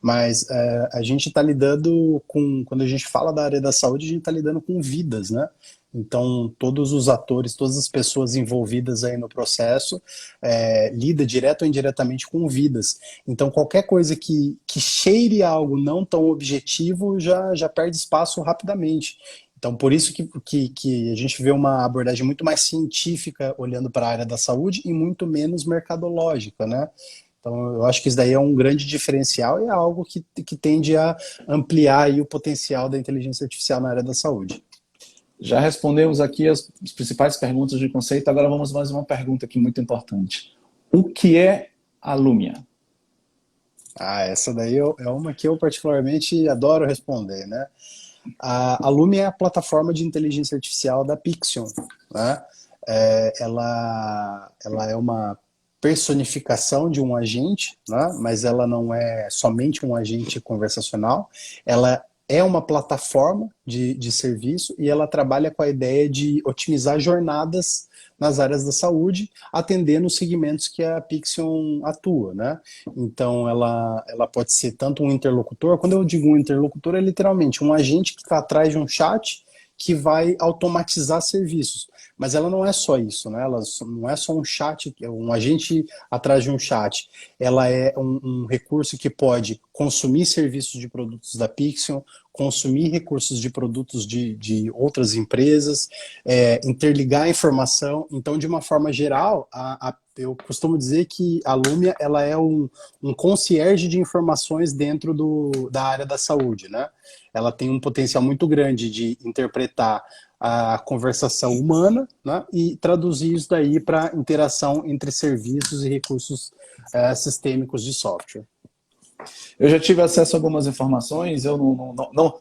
Mas a gente está lidando com, quando a gente fala da área da saúde, a gente está lidando com vidas, né? Então, todos os atores, todas as pessoas envolvidas aí no processo, lida direto ou indiretamente com vidas. Então, qualquer coisa que cheire a algo não tão objetivo já perde espaço rapidamente. Então, por isso que a gente vê uma abordagem muito mais científica olhando para a área da saúde e muito menos mercadológica, né? Então, eu acho que isso daí é um grande diferencial e é algo que tende a ampliar aí o potencial da inteligência artificial na área da saúde. Já respondemos aqui as principais perguntas de conceito, agora vamos mais uma pergunta aqui muito importante. O que é a Lumia? Essa daí é uma que eu particularmente adoro responder, né? A Lumia é a plataforma de inteligência artificial da Pixion, né? Ela é uma personificação de um agente, né? Mas ela não é somente um agente conversacional, ela é uma plataforma de serviço e ela trabalha com a ideia de otimizar jornadas nas áreas da saúde, atendendo os segmentos que a Pixion atua, né? Então, ela pode ser tanto um interlocutor, quando eu digo um interlocutor, é literalmente um agente que está atrás de um chat que vai automatizar serviços. Mas ela não é só isso, né? Ela não é só um chat, um agente atrás de um chat. Ela é um recurso que pode consumir serviços de produtos da Pixion, consumir recursos de produtos de outras empresas, interligar a informação. Então, de uma forma geral, eu costumo dizer que a Lumia ela é um concierge de informações dentro da área da saúde, né? Ela tem um potencial muito grande de interpretar a conversação humana, né, e traduzir isso daí para interação entre serviços e recursos sistêmicos de software. Eu já tive acesso a algumas informações, eu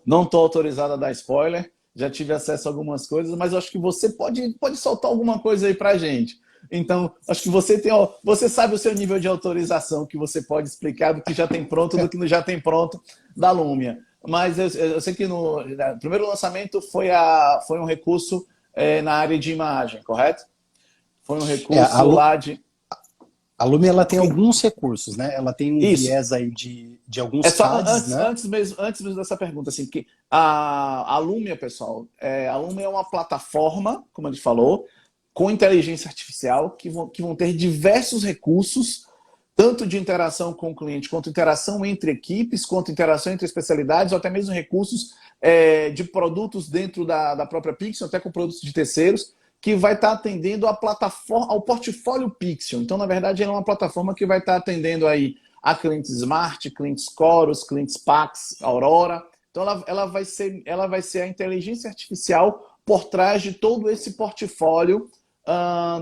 não estou autorizado a dar spoiler, já tive acesso a algumas coisas, mas eu acho que você pode soltar alguma coisa aí para a gente. Então, acho que você sabe o seu nível de autorização, que você pode explicar do que já tem pronto, do que não já tem pronto da Lumia. Mas eu sei que no primeiro lançamento foi um recurso na área de imagem, correto? Foi um recurso lá de... A Lume, ela tem alguns recursos, né? Ela tem um Isso. viés aí de É alguns só CADs, né? antes mesmo dessa pergunta, assim, que a Lumia, pessoal, a Lumia é uma plataforma, como a gente falou, com inteligência artificial, que vão ter diversos recursos, tanto de interação com o cliente, quanto interação entre equipes, quanto interação entre especialidades, ou até mesmo recursos de produtos dentro da própria Pixel, até com produtos de terceiros, que vai estar atendendo a plataforma, ao portfólio Pixel. Então, na verdade, ela é uma plataforma que vai estar atendendo aí a clientes Smart, clientes Chorus, clientes Pax, Aurora. Então, ela vai ser a inteligência artificial por trás de todo esse portfólio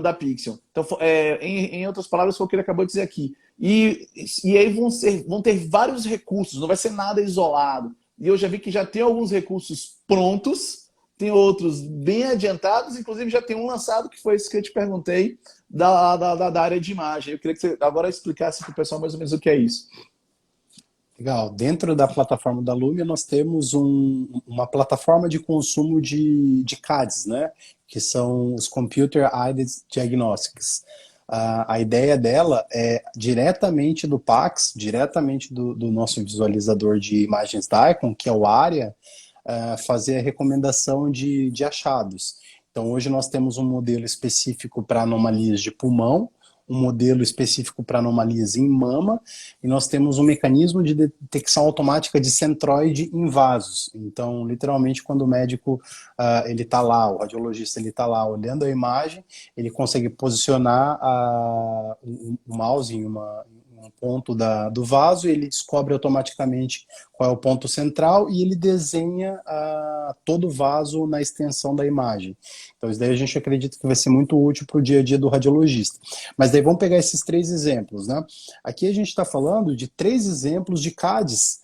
da Pixel. Então, em outras palavras, foi o que ele acabou de dizer aqui. E aí vão ter vários recursos, não vai ser nada isolado. E eu já vi que já tem alguns recursos prontos, tem outros bem adiantados, inclusive já tem um lançado, que foi esse que eu te perguntei, da área de imagem. Eu queria que você agora explicasse para o pessoal mais ou menos o que é isso. Legal. Dentro da plataforma da Lumia, nós temos uma plataforma de consumo de CADs, né? Que são os Computer Aided Diagnostics. A ideia dela é diretamente do PAX, diretamente do nosso visualizador de imagens da Icon, que é o ARIA, fazer a recomendação de achados. Então, hoje nós temos um modelo específico para anomalias de pulmão, um modelo específico para anomalias em mama, e nós temos um mecanismo de detecção automática de centroide em vasos. Então, literalmente, quando o médico ele está lá, o radiologista ele está lá olhando a imagem, ele consegue posicionar o mouse em um ponto do vaso, e ele descobre automaticamente qual é o ponto central e ele desenha todo o vaso na extensão da imagem. Então, isso daí a gente acredita que vai ser muito útil para o dia a dia do radiologista. Mas daí vamos pegar esses 3 exemplos, né? Aqui a gente está falando de 3 exemplos de CADs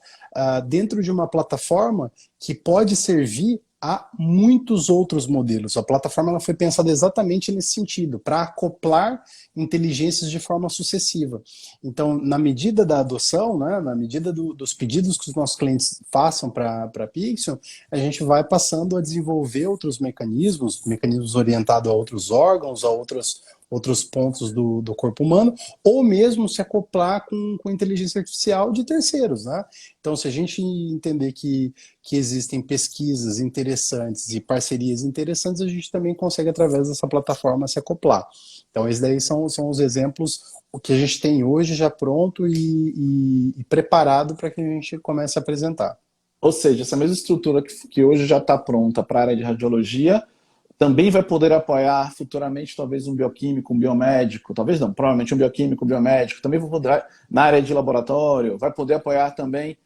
dentro de uma plataforma que pode servir a muitos outros modelos. A plataforma ela foi pensada exatamente nesse sentido, para acoplar inteligências de forma sucessiva. Então, na medida da adoção, né, na medida dos pedidos que os nossos clientes façam para a Pixel, a gente vai passando a desenvolver outros mecanismos orientados a outros órgãos, a outros pontos do corpo humano, ou mesmo se acoplar com inteligência artificial de terceiros, né? Então, se a gente entender que existem pesquisas interessantes e parcerias interessantes, a gente também consegue, através dessa plataforma, se acoplar. Então, esses daí são os exemplos, o que a gente tem hoje já pronto e preparado para que a gente comece a apresentar. Ou seja, essa mesma estrutura que hoje já está pronta para a área de radiologia, também vai poder apoiar futuramente talvez um bioquímico, um biomédico, talvez não, provavelmente um bioquímico, um biomédico, também vai poder, na área de laboratório, vai poder apoiar também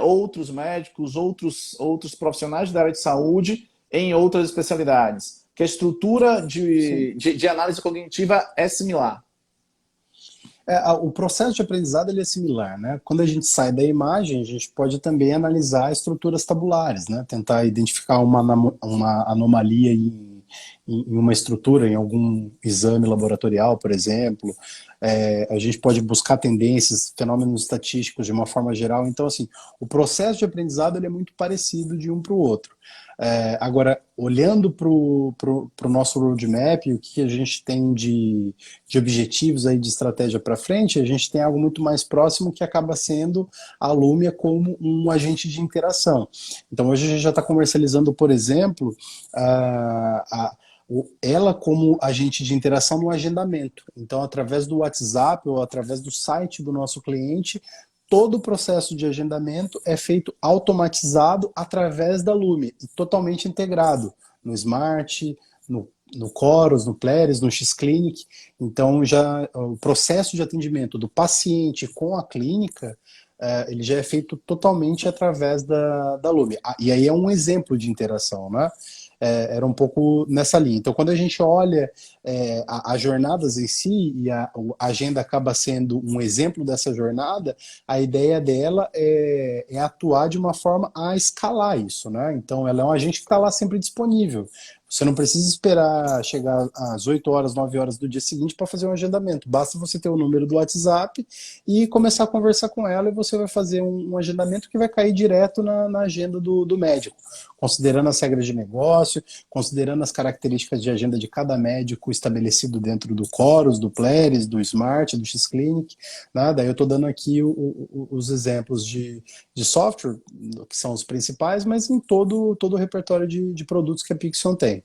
outros médicos, outros profissionais da área de saúde em outras especialidades, que a estrutura de análise cognitiva é similar. O processo de aprendizado ele é similar, né? Quando a gente sai da imagem, a gente pode também analisar estruturas tabulares, né? Tentar identificar uma anomalia em uma estrutura, em algum exame laboratorial, por exemplo. A gente pode buscar tendências, fenômenos estatísticos de uma forma geral. Então, assim, o processo de aprendizado ele é muito parecido de um para o outro. Agora, olhando para o nosso roadmap, o que a gente tem de objetivos aí de estratégia para frente, a gente tem algo muito mais próximo que acaba sendo a Lumia como um agente de interação. Então, hoje a gente já está comercializando, por exemplo, ela como agente de interação no agendamento. Então, através do WhatsApp ou através do site do nosso cliente, todo o processo de agendamento é feito automatizado através da Lumia, e totalmente integrado no Smart, no Chorus, no Pleris, no X-Clinic. Então, já o processo de atendimento do paciente com a clínica, ele já é feito totalmente através da Lumia. E aí é um exemplo de interação, né? Era um pouco nessa linha. Então, quando a gente olha as jornadas em si, e a agenda acaba sendo um exemplo dessa jornada, a ideia dela é atuar de uma forma a escalar isso, né? Então, ela é um agente que está lá sempre disponível. Você não precisa esperar chegar às 8 horas, 9 horas do dia seguinte para fazer um agendamento. Basta você ter o número do WhatsApp e começar a conversar com ela, e você vai fazer um agendamento que vai cair direto na agenda do médico, considerando as regras de negócio, considerando as características de agenda de cada médico estabelecido dentro do Chorus, do Pleris, do Smart, do X-Clinic. Né? Daí eu estou dando aqui os exemplos de software, que são os principais, mas em todo o repertório de produtos que a Pixion tem.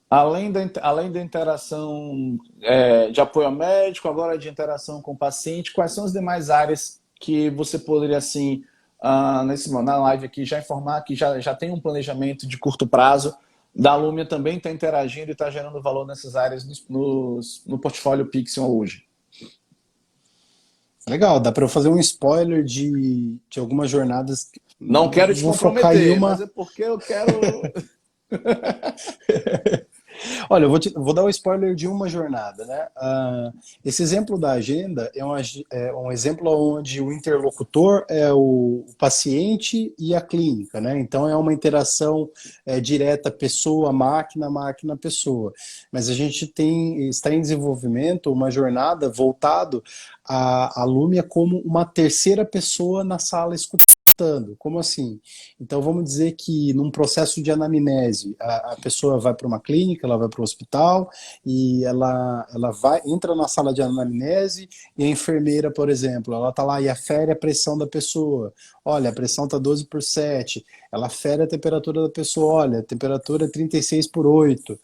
Além da interação de apoio ao médico, agora de interação com o paciente, quais são as demais áreas que você poderia, assim, na live aqui, já informar que já tem um planejamento de curto prazo, da Lumia também está interagindo e está gerando valor nessas áreas no portfólio Pixion hoje? Legal, dá para eu fazer um spoiler de algumas jornadas. Não quero te Vou focar em comprometer, uma. mas é porque eu quero... Olha, vou dar o spoiler de uma jornada, né? Esse exemplo da agenda é um exemplo onde o interlocutor é o paciente e a clínica, né? Então é uma interação direta pessoa-máquina, máquina-pessoa. Mas a gente está em desenvolvimento uma jornada voltado à Lumia como uma terceira pessoa na sala escutando. Como assim? Então vamos dizer que num processo de anamnese, a pessoa vai para uma clínica, ela vai para o hospital e ela entra na sala de anamnese, e a enfermeira, por exemplo, ela está lá e afere a pressão da pessoa. Olha, a pressão está 12/7. Ela afere a temperatura da pessoa. Olha, a temperatura é 36/8.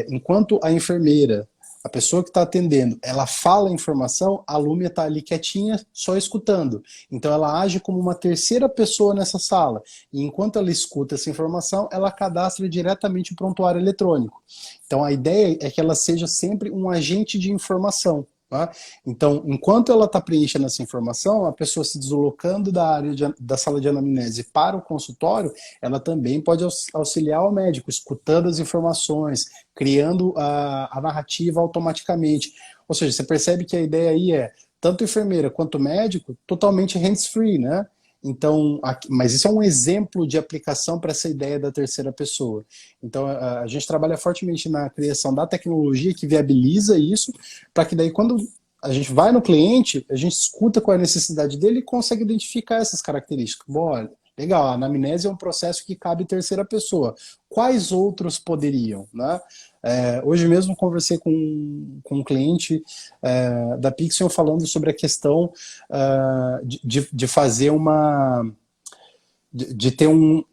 Enquanto a enfermeira, a pessoa que está atendendo, ela fala a informação, a Lumia está ali quietinha, só escutando. Então ela age como uma terceira pessoa nessa sala. E enquanto ela escuta essa informação, ela cadastra diretamente o prontuário eletrônico. Então a ideia é que ela seja sempre um agente de informação. Tá? Então, enquanto ela está preenchendo essa informação, a pessoa se deslocando da área da sala de anamnese para o consultório, ela também pode auxiliar o médico, escutando as informações, criando a narrativa automaticamente. Ou seja, você percebe que a ideia aí é tanto enfermeira quanto médico totalmente hands-free, né? Então, mas isso é um exemplo de aplicação para essa ideia da terceira pessoa. Então, a gente trabalha fortemente na criação da tecnologia que viabiliza isso, para que daí quando a gente vai no cliente, a gente escuta qual é a necessidade dele e consegue identificar essas características. Bom, olha, legal, a anamnese é um processo que cabe terceira pessoa. Quais outros poderiam, né? Hoje mesmo conversei com um cliente da Pixion falando sobre a questão de fazer de ter um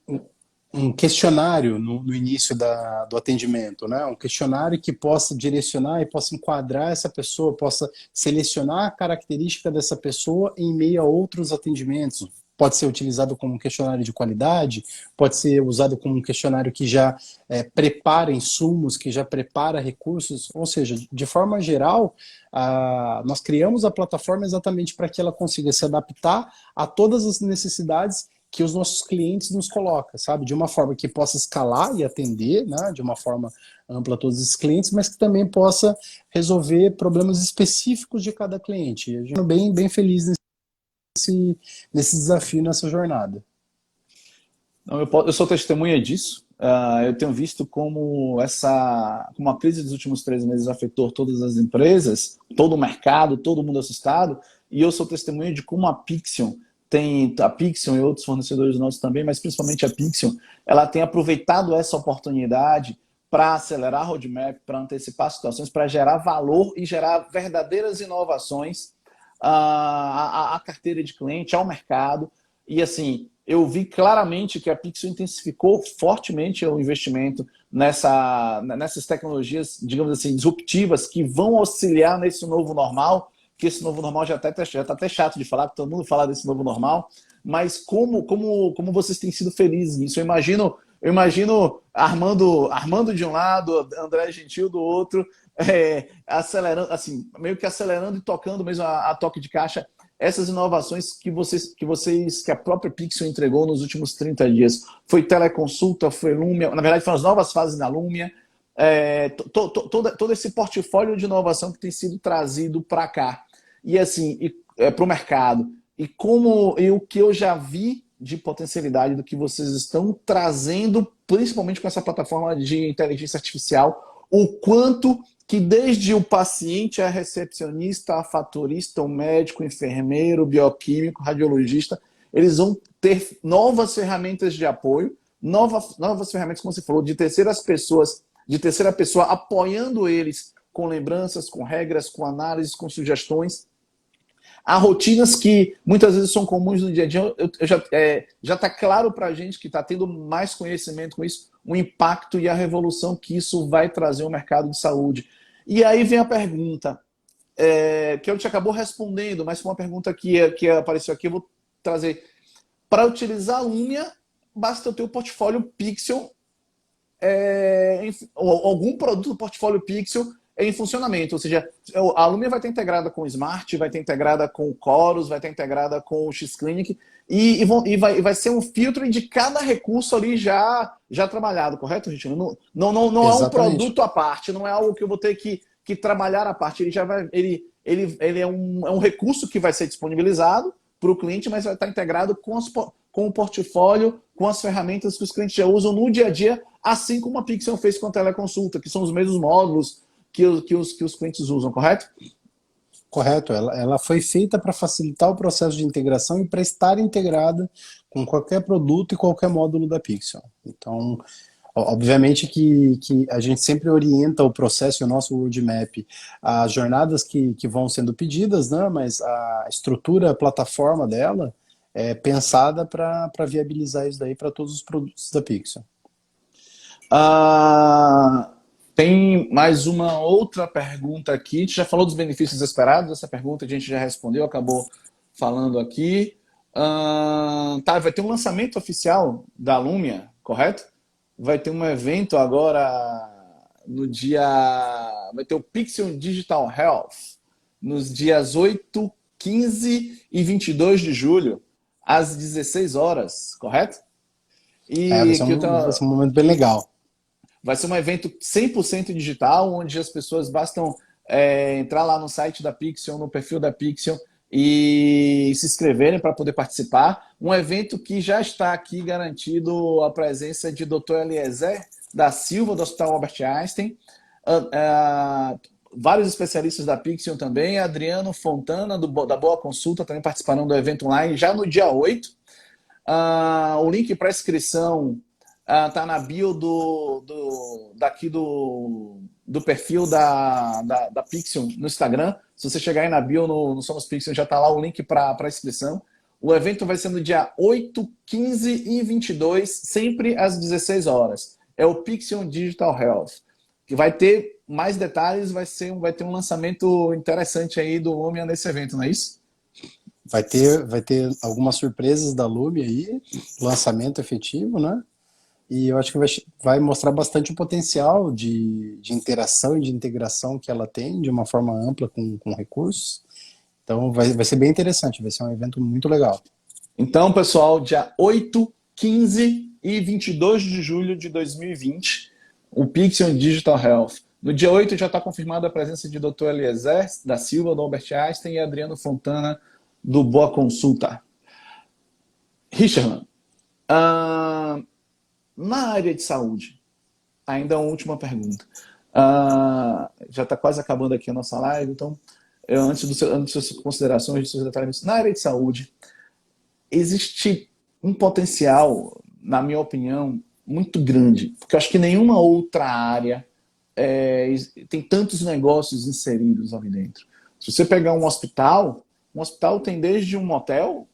questionário no início do atendimento, né? Um questionário que possa direcionar e possa enquadrar essa pessoa, possa selecionar a característica dessa pessoa em meio a outros atendimentos. Pode ser utilizado como um questionário de qualidade, pode ser usado como um questionário que já prepara insumos, que já prepara recursos, ou seja, de forma geral, nós criamos a plataforma exatamente para que ela consiga se adaptar a todas as necessidades que os nossos clientes nos colocam, sabe? De uma forma que possa escalar e atender, né, de uma forma ampla a todos esses clientes, mas que também possa resolver problemas específicos de cada cliente. A gente está bem feliz nesse desafio, nessa jornada. Não, eu sou testemunha disso. Eu tenho visto como como a crise dos últimos 3 meses afetou todas as empresas, todo o mercado, todo mundo assustado, e eu sou testemunha de como a Pixion e outros fornecedores nossos também, mas principalmente a Pixion, ela tem aproveitado essa oportunidade para acelerar a roadmap, para antecipar situações, para gerar valor e gerar verdadeiras inovações à carteira de cliente, ao mercado. E assim, eu vi claramente que a Pixion intensificou fortemente o investimento nessas tecnologias, digamos assim, disruptivas, que vão auxiliar nesse novo normal, que esse novo normal já está até chato de falar, porque todo mundo fala desse novo normal, mas como vocês têm sido felizes nisso? Eu imagino Armando de um lado, André Gentil do outro, acelerando, assim, meio que acelerando e tocando mesmo a toque de caixa essas inovações que a própria Pixion entregou nos últimos 30 dias. Foi teleconsulta, foi Lumia, na verdade foram as novas fases da Lumia, todo esse portfólio de inovação que tem sido trazido para cá e assim para o mercado, e o que eu já vi de potencialidade do que vocês estão trazendo, principalmente com essa plataforma de inteligência artificial, o quanto que desde o paciente, a recepcionista, a fatorista, o médico, o enfermeiro, o bioquímico, o radiologista, eles vão ter novas ferramentas de apoio, novas ferramentas, como você falou, de terceira pessoa, apoiando eles com lembranças, com regras, com análises, com sugestões. Há rotinas que muitas vezes são comuns no dia a dia. Já está claro para a gente que está tendo mais conhecimento com isso, o impacto e a revolução que isso vai trazer ao mercado de saúde. E aí vem a pergunta, que a gente acabou respondendo, mas foi uma pergunta que apareceu aqui, eu vou trazer. Para utilizar a Lumia, basta eu ter o portfólio Pixel, algum produto do portfólio Pixel em funcionamento, ou seja, a Lumia vai estar integrada com o Smart, vai estar integrada com o Chorus, vai estar integrada com o X-Clinic e vai ser um filtro de cada recurso ali já trabalhado, correto, Richard? Não é um produto à parte, não é algo que eu vou ter que trabalhar à parte, ele é um recurso que vai ser disponibilizado para o cliente, mas vai estar integrado com o portfólio, com as ferramentas que os clientes já usam no dia a dia, assim como a Pixel fez com a teleconsulta, que são os mesmos módulos que os clientes usam, correto? Correto. Ela foi feita para facilitar o processo de integração e para estar integrada com qualquer produto e qualquer módulo da Pixel. Então, obviamente que a gente sempre orienta o processo e o nosso roadmap às jornadas que vão sendo pedidas, né? Mas a estrutura, a plataforma dela é pensada para viabilizar isso daí para todos os produtos da Pixel. Tem mais uma outra pergunta aqui. A gente já falou dos benefícios esperados, essa pergunta a gente já respondeu, acabou falando aqui. Vai ter um lançamento oficial da Lumia, correto? Vai ter um evento agora no dia... Vai ter o Pixel Digital Health nos dias 8, 15 e 22 de julho, às 16 horas, correto? Vai ser um momento bem legal. Vai ser um evento 100% digital, onde as pessoas bastam entrar lá no site da Pixel, no perfil da Pixel e se inscreverem para poder participar. Um evento que já está aqui garantido a presença de Dr. Eliezer da Silva, do Hospital Albert Einstein, vários especialistas da Pixel também, Adriano Fontana, da Boa Consulta, também participando do evento online, já no dia 8. O link para inscrição tá na bio do perfil da Pixel no Instagram. Se você chegar aí na bio no Somos Pixel, já tá lá o link para inscrição. O evento vai ser no dia 8, 15 e 22, sempre às 16 horas. É o Pixel Digital Health, que vai ter mais detalhes, vai ter um lançamento interessante aí do Lumia nesse evento, não é isso? Vai ter algumas surpresas da Lumia aí, lançamento efetivo, né? E eu acho que vai mostrar bastante o potencial de interação e de integração que ela tem de uma forma ampla com recursos. Então vai ser bem interessante, vai ser um evento muito legal. Então, pessoal, dia 8, 15 e 22 de julho de 2020, o Pixel Digital Health. No dia 8 já está confirmada a presença de Dr. Eliezer da Silva, do Albert Einstein, e Adriano Fontana, do Boa Consulta. Richard, na área de saúde, ainda uma última pergunta. Já está quase acabando aqui a nossa live, então, antes das suas considerações, dos seus detalhes, na área de saúde, existe um potencial, na minha opinião, muito grande, porque eu acho que nenhuma outra área tem tantos negócios inseridos ali dentro. Se você pegar um hospital tem desde um motel,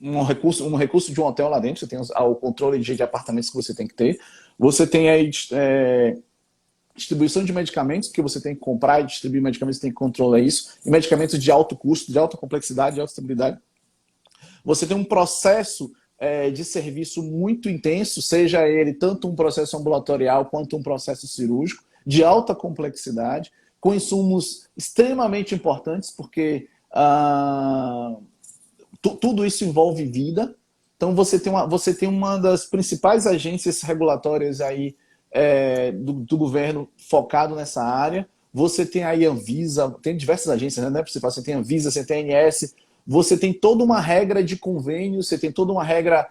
um recurso de um hotel lá dentro, você tem o controle de apartamentos que você tem que ter, você tem aí distribuição de medicamentos, que você tem que comprar e distribuir medicamentos, você tem que controlar isso, e medicamentos de alto custo, de alta complexidade, de alta estabilidade. Você tem um processo de serviço muito intenso, seja ele tanto um processo ambulatorial quanto um processo cirúrgico, de alta complexidade, com insumos extremamente importantes, porque tudo isso envolve vida. Então você tem uma das principais agências regulatórias aí, do governo focado nessa área. Você tem aí a Anvisa, tem diversas agências, né? Você tem a Anvisa, você tem a ANS, você tem toda uma regra de convênio, você tem toda uma regra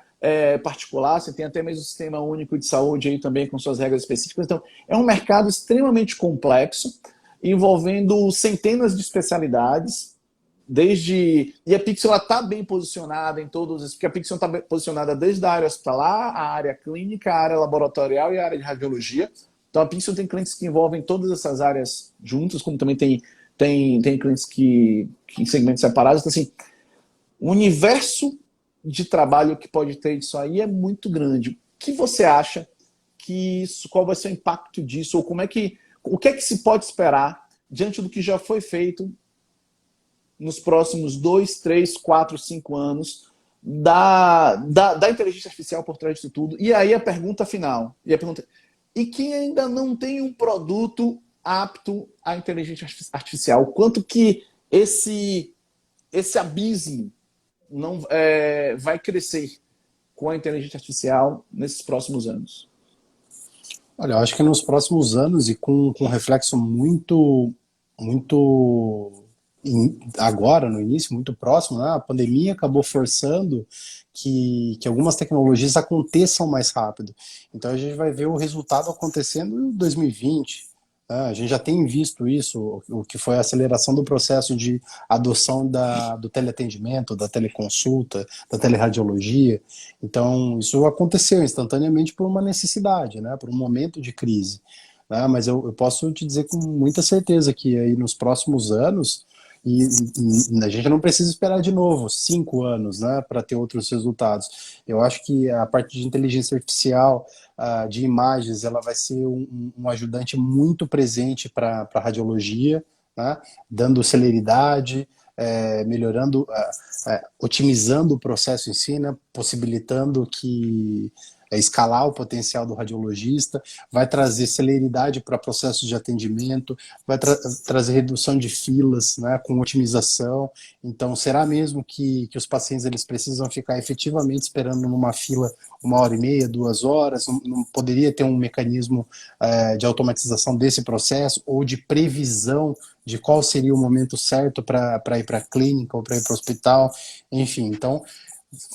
particular, você tem até mesmo o Sistema Único de Saúde aí também com suas regras específicas. Então, é um mercado extremamente complexo, envolvendo centenas de especialidades, e a Pixel está bem posicionada em todos, porque a Pixel está posicionada desde a área hospitalar, a área clínica, a área laboratorial e a área de radiologia. Então a Pixel tem clientes que envolvem todas essas áreas juntas, como também tem clientes que em segmentos separados. Então, assim, o universo de trabalho que pode ter disso aí é muito grande. O que você acha que isso, qual vai ser o impacto disso, ou o que é que se pode esperar diante do que já foi feito nos próximos 2, 3, 4, 5 anos da inteligência artificial por trás disso tudo? E aí a pergunta final, e quem ainda não tem um produto apto à inteligência artificial, quanto que esse abismo não vai crescer com a inteligência artificial nesses próximos anos? Olha, eu acho que nos próximos anos e com um reflexo muito, muito agora, no início, muito próximo, né? A pandemia acabou forçando que algumas tecnologias aconteçam mais rápido. Então a gente vai ver o resultado acontecendo em 2020. Né? A gente já tem visto isso, o que foi a aceleração do processo de adoção do teleatendimento, da teleconsulta, da teleradiologia. Então isso aconteceu instantaneamente por uma necessidade, né? Por um momento de crise. Né? Mas eu posso te dizer com muita certeza que aí nos próximos anos, e a gente não precisa esperar de novo 5 anos, né, para ter outros resultados. Eu acho que a parte de inteligência artificial, de imagens, ela vai ser um ajudante muito presente para a radiologia, né, dando celeridade, melhorando, otimizando o processo em si, né, possibilitando que escalar o potencial do radiologista, vai trazer celeridade para processos de atendimento, vai trazer redução de filas, né, com otimização. Então, será mesmo que os pacientes eles precisam ficar efetivamente esperando numa fila 1h30, 2 horas? Não poderia ter um mecanismo de automatização desse processo ou de previsão de qual seria o momento certo para ir para a clínica ou para ir para o hospital? Enfim, então,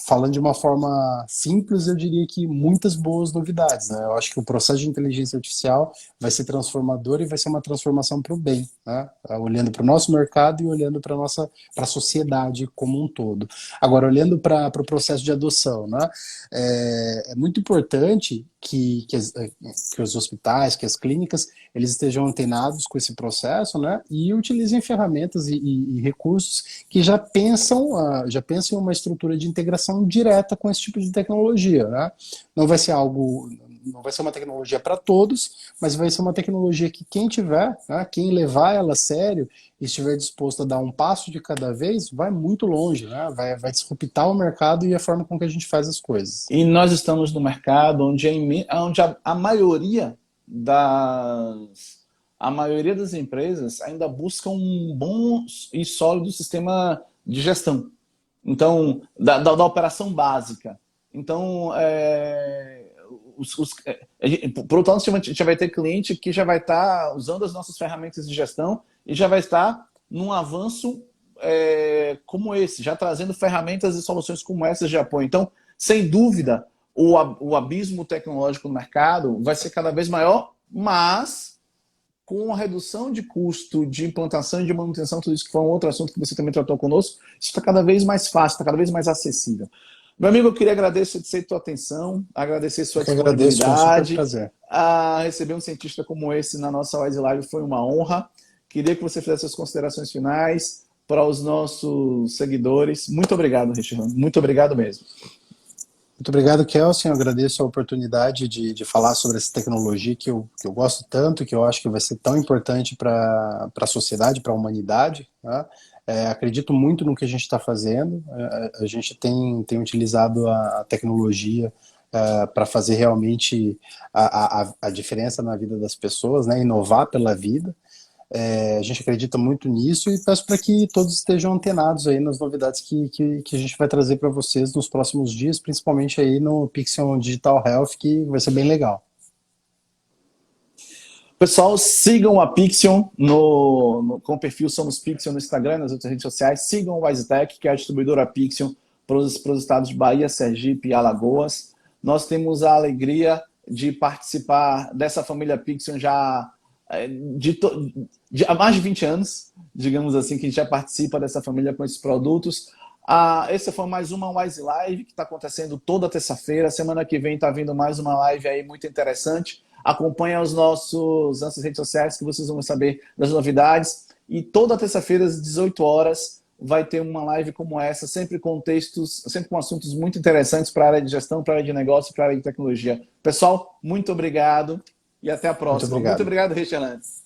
falando de uma forma simples, eu diria que muitas boas novidades, né? Eu acho que o processo de inteligência artificial vai ser transformador e vai ser uma transformação para o bem, né? Olhando para o nosso mercado e olhando para a sociedade como um todo. Agora, olhando para o processo de adoção, né? É muito importante que os hospitais, que as clínicas, eles estejam antenados com esse processo, né? E utilizem ferramentas e recursos que já pensam em uma estrutura de integração direta com esse tipo de tecnologia, né? Não vai ser uma tecnologia para todos, mas vai ser uma tecnologia que quem tiver, né, quem levar ela a sério e estiver disposto a dar um passo de cada vez, vai muito longe, né? Vai disruptar o mercado e a forma com que a gente faz as coisas. E nós estamos no mercado onde a maioria das empresas ainda busca um bom e sólido sistema de gestão. Então, da operação básica. Então, por outro lado, a gente já vai ter cliente que já vai estar usando as nossas ferramentas de gestão e já vai estar num avanço como esse, já trazendo ferramentas e soluções como essas de apoio. Então, sem dúvida, o abismo tecnológico no mercado vai ser cada vez maior, mas com a redução de custo de implantação e de manutenção, tudo isso que foi um outro assunto que você também tratou conosco, isso está cada vez mais fácil, está cada vez mais acessível. Meu amigo, eu queria agradecer sua atenção, agradecer sua disponibilidade. A receber um cientista como esse na nossa Wise Live foi uma honra. Queria que você fizesse suas considerações finais para os nossos seguidores. Muito obrigado, Richard. Muito obrigado mesmo. Muito obrigado, Kelsen. Eu agradeço a oportunidade de falar sobre essa tecnologia que eu gosto tanto, que eu acho que vai ser tão importante para a sociedade, para a humanidade. Né? Acredito muito no que a gente está fazendo. A gente tem utilizado a tecnologia para fazer realmente a diferença na vida das pessoas, né? Inovar pela vida. A gente acredita muito nisso e peço para que todos estejam antenados aí nas novidades que a gente vai trazer para vocês nos próximos dias, principalmente aí no Pixion Digital Health, que vai ser bem legal. Pessoal, sigam a Pixion com o perfil Somos Pixion no Instagram, nas outras redes sociais. Sigam o WiseTech, que é a distribuidora Pixion, para os estados de Bahia, Sergipe e Alagoas. Nós temos a alegria de participar dessa família Pixion já há mais de 20 anos, digamos assim, que a gente já participa dessa família com esses produtos. Essa foi mais uma Wise Live que está acontecendo toda terça-feira. Semana que vem está vindo mais uma live aí muito interessante. Acompanhe as nossas redes sociais que vocês vão saber das novidades. E toda terça-feira, às 18 horas, vai ter uma live como essa, sempre com textos, sempre com assuntos muito interessantes para a área de gestão, para a área de negócio, para a área de tecnologia. Pessoal, muito obrigado e até a Muito próxima. Muito obrigado. obrigado, Richard.